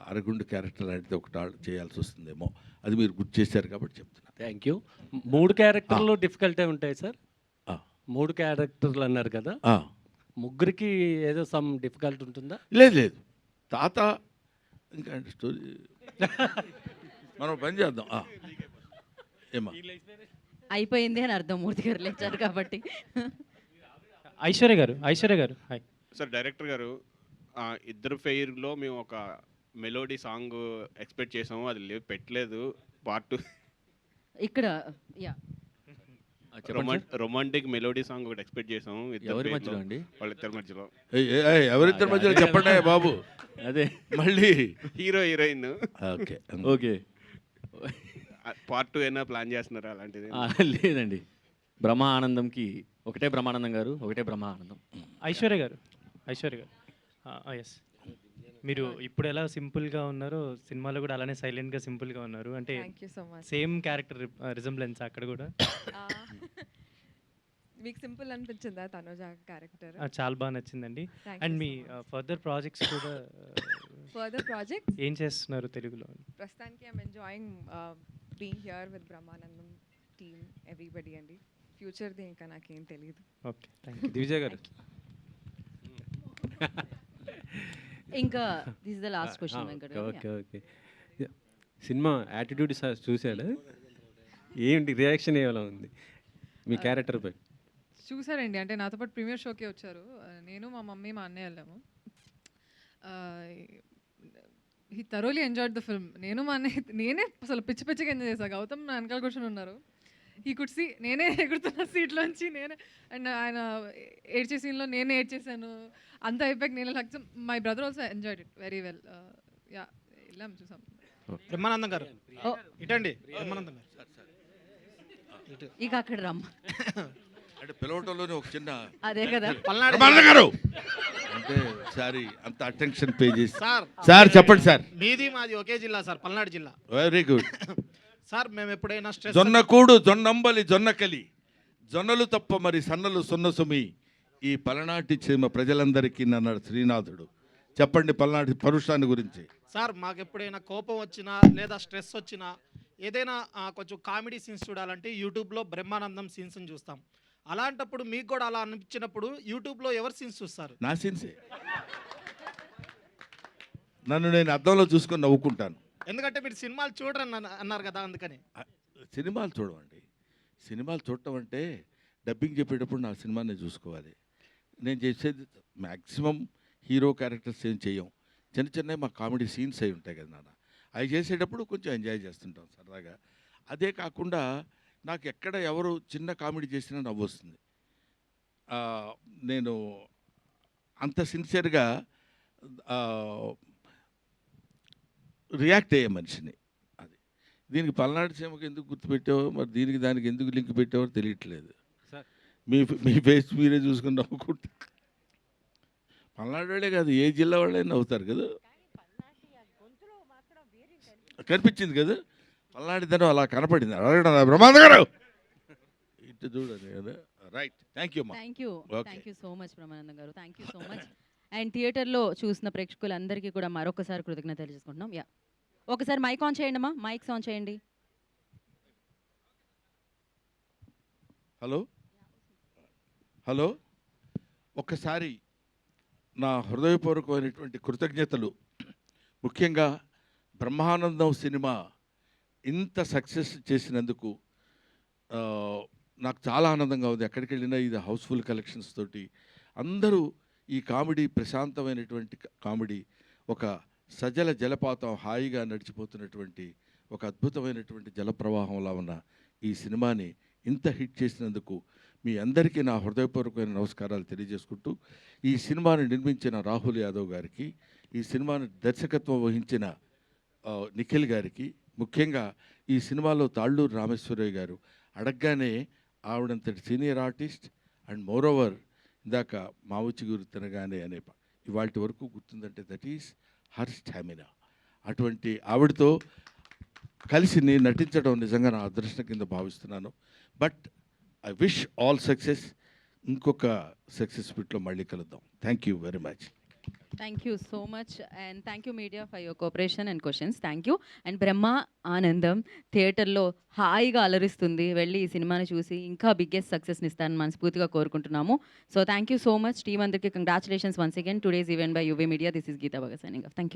అరగుండు క్యారెక్టర్ లాంటిది ఒకటి చేయాల్సి వస్తుందేమో. అది మీరు గుర్తు చేశారు కాబట్టి చెప్తున్నా. Thank you. 3 క్యారెక్టర్లు డిఫికల్టే ఉంటాయి సార్. 3 క్యారెక్టర్లు అన్నారు కదా, ముగ్గురికి ఏదో సమ్ డిఫికల్ట్ ఉంటుందా? లేదు. తాత ఇంకా స్టోరీ మనం పని చేద్దాం. ఏమా అయిపోయింది అని అర్థం. మూర్తి గారు లేచారు కాబట్టి. ఐశ్వర్య గారు హాయ్ సార్. డైరెక్టర్ గారు, ఇద్దరు ఫెయిర్లో మేము ఒక మెలోడీ సాంగ్ ఎక్స్పెక్ట్ చేసాము, అది పెట్టలేదు. పార్ట్ 2 ఇక్కడ రొమాంటిక్ మెలోడీ సాంగ్ ఒకటి ఎక్స్పెక్ట్ చేసాము. ఎవరి మధ్యలో అండి? వాళ్ళిద్దరి మధ్యలో. ఎవరిద్దరి మధ్యలో చెప్పండి బాబు. అదే మళ్ళీ హీరో హీరోయిన్. ఓకే. పార్ట్ 2 అయినా ప్లాన్ చేస్తున్నారా అలాంటిది? లేదండి. బ్రహ్మ ఆనందంకి ఒకటే బ్రహ్మానందం గారు, ఒకటే బ్రహ్మ ఆనందం. ఐశ్వర్య గారు ఎస్. మీరు ఇప్పుడు ఎలా సింపుల్గా ఉన్నారో సినిమాలో కూడా అలానే సైలెంట్గా సింపుల్గా ఉన్నారు. అంటే సేమ్ క్యారెక్టర్ రిజంబ్లెన్స్ అక్కడ కూడా. మీకు సింపుల్ అనిపించిందా తనుజ క్యారెక్టర్? చాలా బాగా నచ్చిందండి. అండ్ మీ ఫర్దర్ ప్రాజెక్ట్స్ కూడా ఏం చేస్తున్నారు తెలుగులో? ప్రస్తుతానికి I'm enjoying being here with Brahmanandam team everybody అండి. ఫ్యూచర్ది ఇంకా నాకేం తెలియదు. Okay, thank you. దివిజయ్ గారు ఇంకా this the last question Venkata. Okay. Cinema attitude చూసాడు, ఏంటి రియాక్షన్ ఏమైనా ఉంది మీ క్యారెక్టర్ పై? చూసారండి, అంటే నాతో పాటు ప్రీమియర్ షోకే వచ్చారు. నేను, మా మమ్మీ, మా అన్నయ్య వెళ్ళాము. He thoroughly enjoyed the film. నేను మా అన్నయ్య నేనే అసలు పిచ్చిగా ఎంజాయ్ చేశాను. గౌతమ్ నా వెనకాల కూర్చొని ఉన్నారు. హీ కుడ్ సీ నేనే ఎగురుతున్న సీట్లోంచి నేనే, అండ్ ఆయన ఏడ్చే సీన్లో నేనే ఏడ్చేసాను. అంత అయిపోయాక నేను like my brother also enjoyed it very well. వెళ్ళాం, చూసాం. బ్రహ్మానందం గారు ఇటండి. బ్రహ్మానందం గారు ఇక అక్కడ రమ్మ అంటే పిలవటంలోనే ఒక చిన్న అదే కదా పల్నాడు గారు అంటే సారీ అంత అటెన్షన్ పే చేసి. సార్ చెప్పండి సార్. మీది మాది ఒకే జిల్లా సార్, పల్నాడు జిల్లా. Very good sir. మేము ఎప్పుడైనా స్ట్రెస్ జొన్నకూడు, జొన్నంబలి, జొన్నకలి, జొన్నలు తప్ప మరి సన్నలు సున్నసుమి ఈ పలనాటి చీమ ప్రజలందరికీ అన్నాడు శ్రీనాథుడు. చెప్పండి పల్నాటి పరుషాన్ని గురించి. సార్, మాకు ఎప్పుడైనా కోపం వచ్చినా లేదా స్ట్రెస్ వచ్చినా ఏదైనా కొంచెం కామెడీ సీన్స్ చూడాలంటే యూట్యూబ్లో బ్రహ్మానందం సీన్స్ని చూస్తాం. అలాంటప్పుడు మీకు కూడా అలా అనిపించినప్పుడు యూట్యూబ్లో ఎవరు సీన్స్ చూస్తారు? నా సీన్సే. నన్ను నేను అద్దంలో చూసుకొని నవ్వుకుంటాను. ఎందుకంటే మీరు సినిమాలు చూడరని అన్నారు కదా, అందుకని. సినిమాలు చూడమండి. సినిమాలు చూడటం అంటే డబ్బింగ్ చెప్పేటప్పుడు నా సినిమాని చూసుకోవాలి. నేను చేసేది మ్యాక్సిమం హీరో క్యారెక్టర్స్ ఏం చేయం. చిన్న మా కామెడీ సీన్స్ అయి ఉంటాయి కదా నాన్న, అవి చేసేటప్పుడు కొంచెం ఎంజాయ్ చేస్తుంటాం సరదాగా. అదే కాకుండా నాకు ఎక్కడ ఎవరు చిన్న కామెడీ చేసినా నవ్వు వస్తుంది. నేను అంత సిన్సియర్గా రియాక్ట్ అయ్యే మనిషిని. అది దీనికి పల్నాడు సీమకు ఎందుకు గుర్తుపెట్టావో మరి దీనికి దానికి ఎందుకు లింక్ పెట్టావో తెలియట్లేదు. మీ ఫేస్ మీరే చూసుకుని నవ్వుకుంటా. పల్నాడు వాళ్ళే కాదు, ఏ జిల్లా వాళ్ళైనా నవ్వుతారు కదా. కనిపించింది కదా పల్నాడు ధనం అలా కనపడింది. అడగడం బ్రహ్మానంద గారు ఇటు చూడండి కదా. Right, thank you. Thank you so much Brahmanandam garu. Thank you so much. And థియేటర్లో చూసిన ప్రేక్షకులందరికీ కూడా మరొకసారి కృతజ్ఞత తెలుసుకుంటున్నాం. ఒకసారి మైక్ ఆన్ చేయండి అమ్మా, మైక్స్ ఆన్ చేయండి. హలో, ఒక్కసారి నా హృదయపూర్వకమైనటువంటి కృతజ్ఞతలు. ముఖ్యంగా బ్రహ్మానందం సినిమా ఇంత సక్సెస్ చేసినందుకు నాకు చాలా ఆనందంగా ఉంది. ఎక్కడికి వెళ్ళినా ఇది హౌస్ఫుల్ కలెక్షన్స్ తోటి అందరూ ఈ కామెడీ ప్రశాంతమైనటువంటి కామెడీ, ఒక సజల జలపాతం హాయిగా నడిచిపోతున్నటువంటి ఒక అద్భుతమైనటువంటి జలప్రవాహంలా ఉన్న ఈ సినిమాని ఇంత హిట్ చేసినందుకు మీ అందరికీ నా హృదయపూర్వకమైన నమస్కారాలు తెలియజేసుకుంటూ, ఈ సినిమాని నిర్మించిన రాహుల్ యాదవ్ గారికి, ఈ సినిమాని దర్శకత్వం వహించిన నిఖిల్ గారికి, ముఖ్యంగా ఈ సినిమాలో తాళ్ళూరు రామేశ్వరయ్య గారు అడగగానే ఆవిడంతటి సీనియర్ ఆర్టిస్ట్ అండ్ మోరోవర్ ఇందాక మావుచి గురు తినగానే అనే ఇవాళ వరకు గుర్తుందంటే దట్ ఈస్ హర్ స్టామినా. అటువంటి ఆవిడతో కలిసి నేను నటించడం నిజంగా నా అదృష్టం కింద భావిస్తున్నాను. But I wish all success. ఇంకొక సక్సెస్ బిట్లో మళ్ళీ కలుద్దాం. Thank you very much. Thank you so much and thank you media for your cooperation and questions. Thank you. And Brahmanandam థియేటర్లో హాయిగా అలరిస్తుంది. వెళ్ళి ఈ సినిమాని చూసి ఇంకా బిగ్గెస్ట్ సక్సెస్ని ఇస్తానని మనస్ఫూర్తిగా కోరుకుంటున్నాము. So thank you so much team అందరికీ. Congratulations once again today's event by యువే media. This is Geeta Bhagat signing off. Thank you.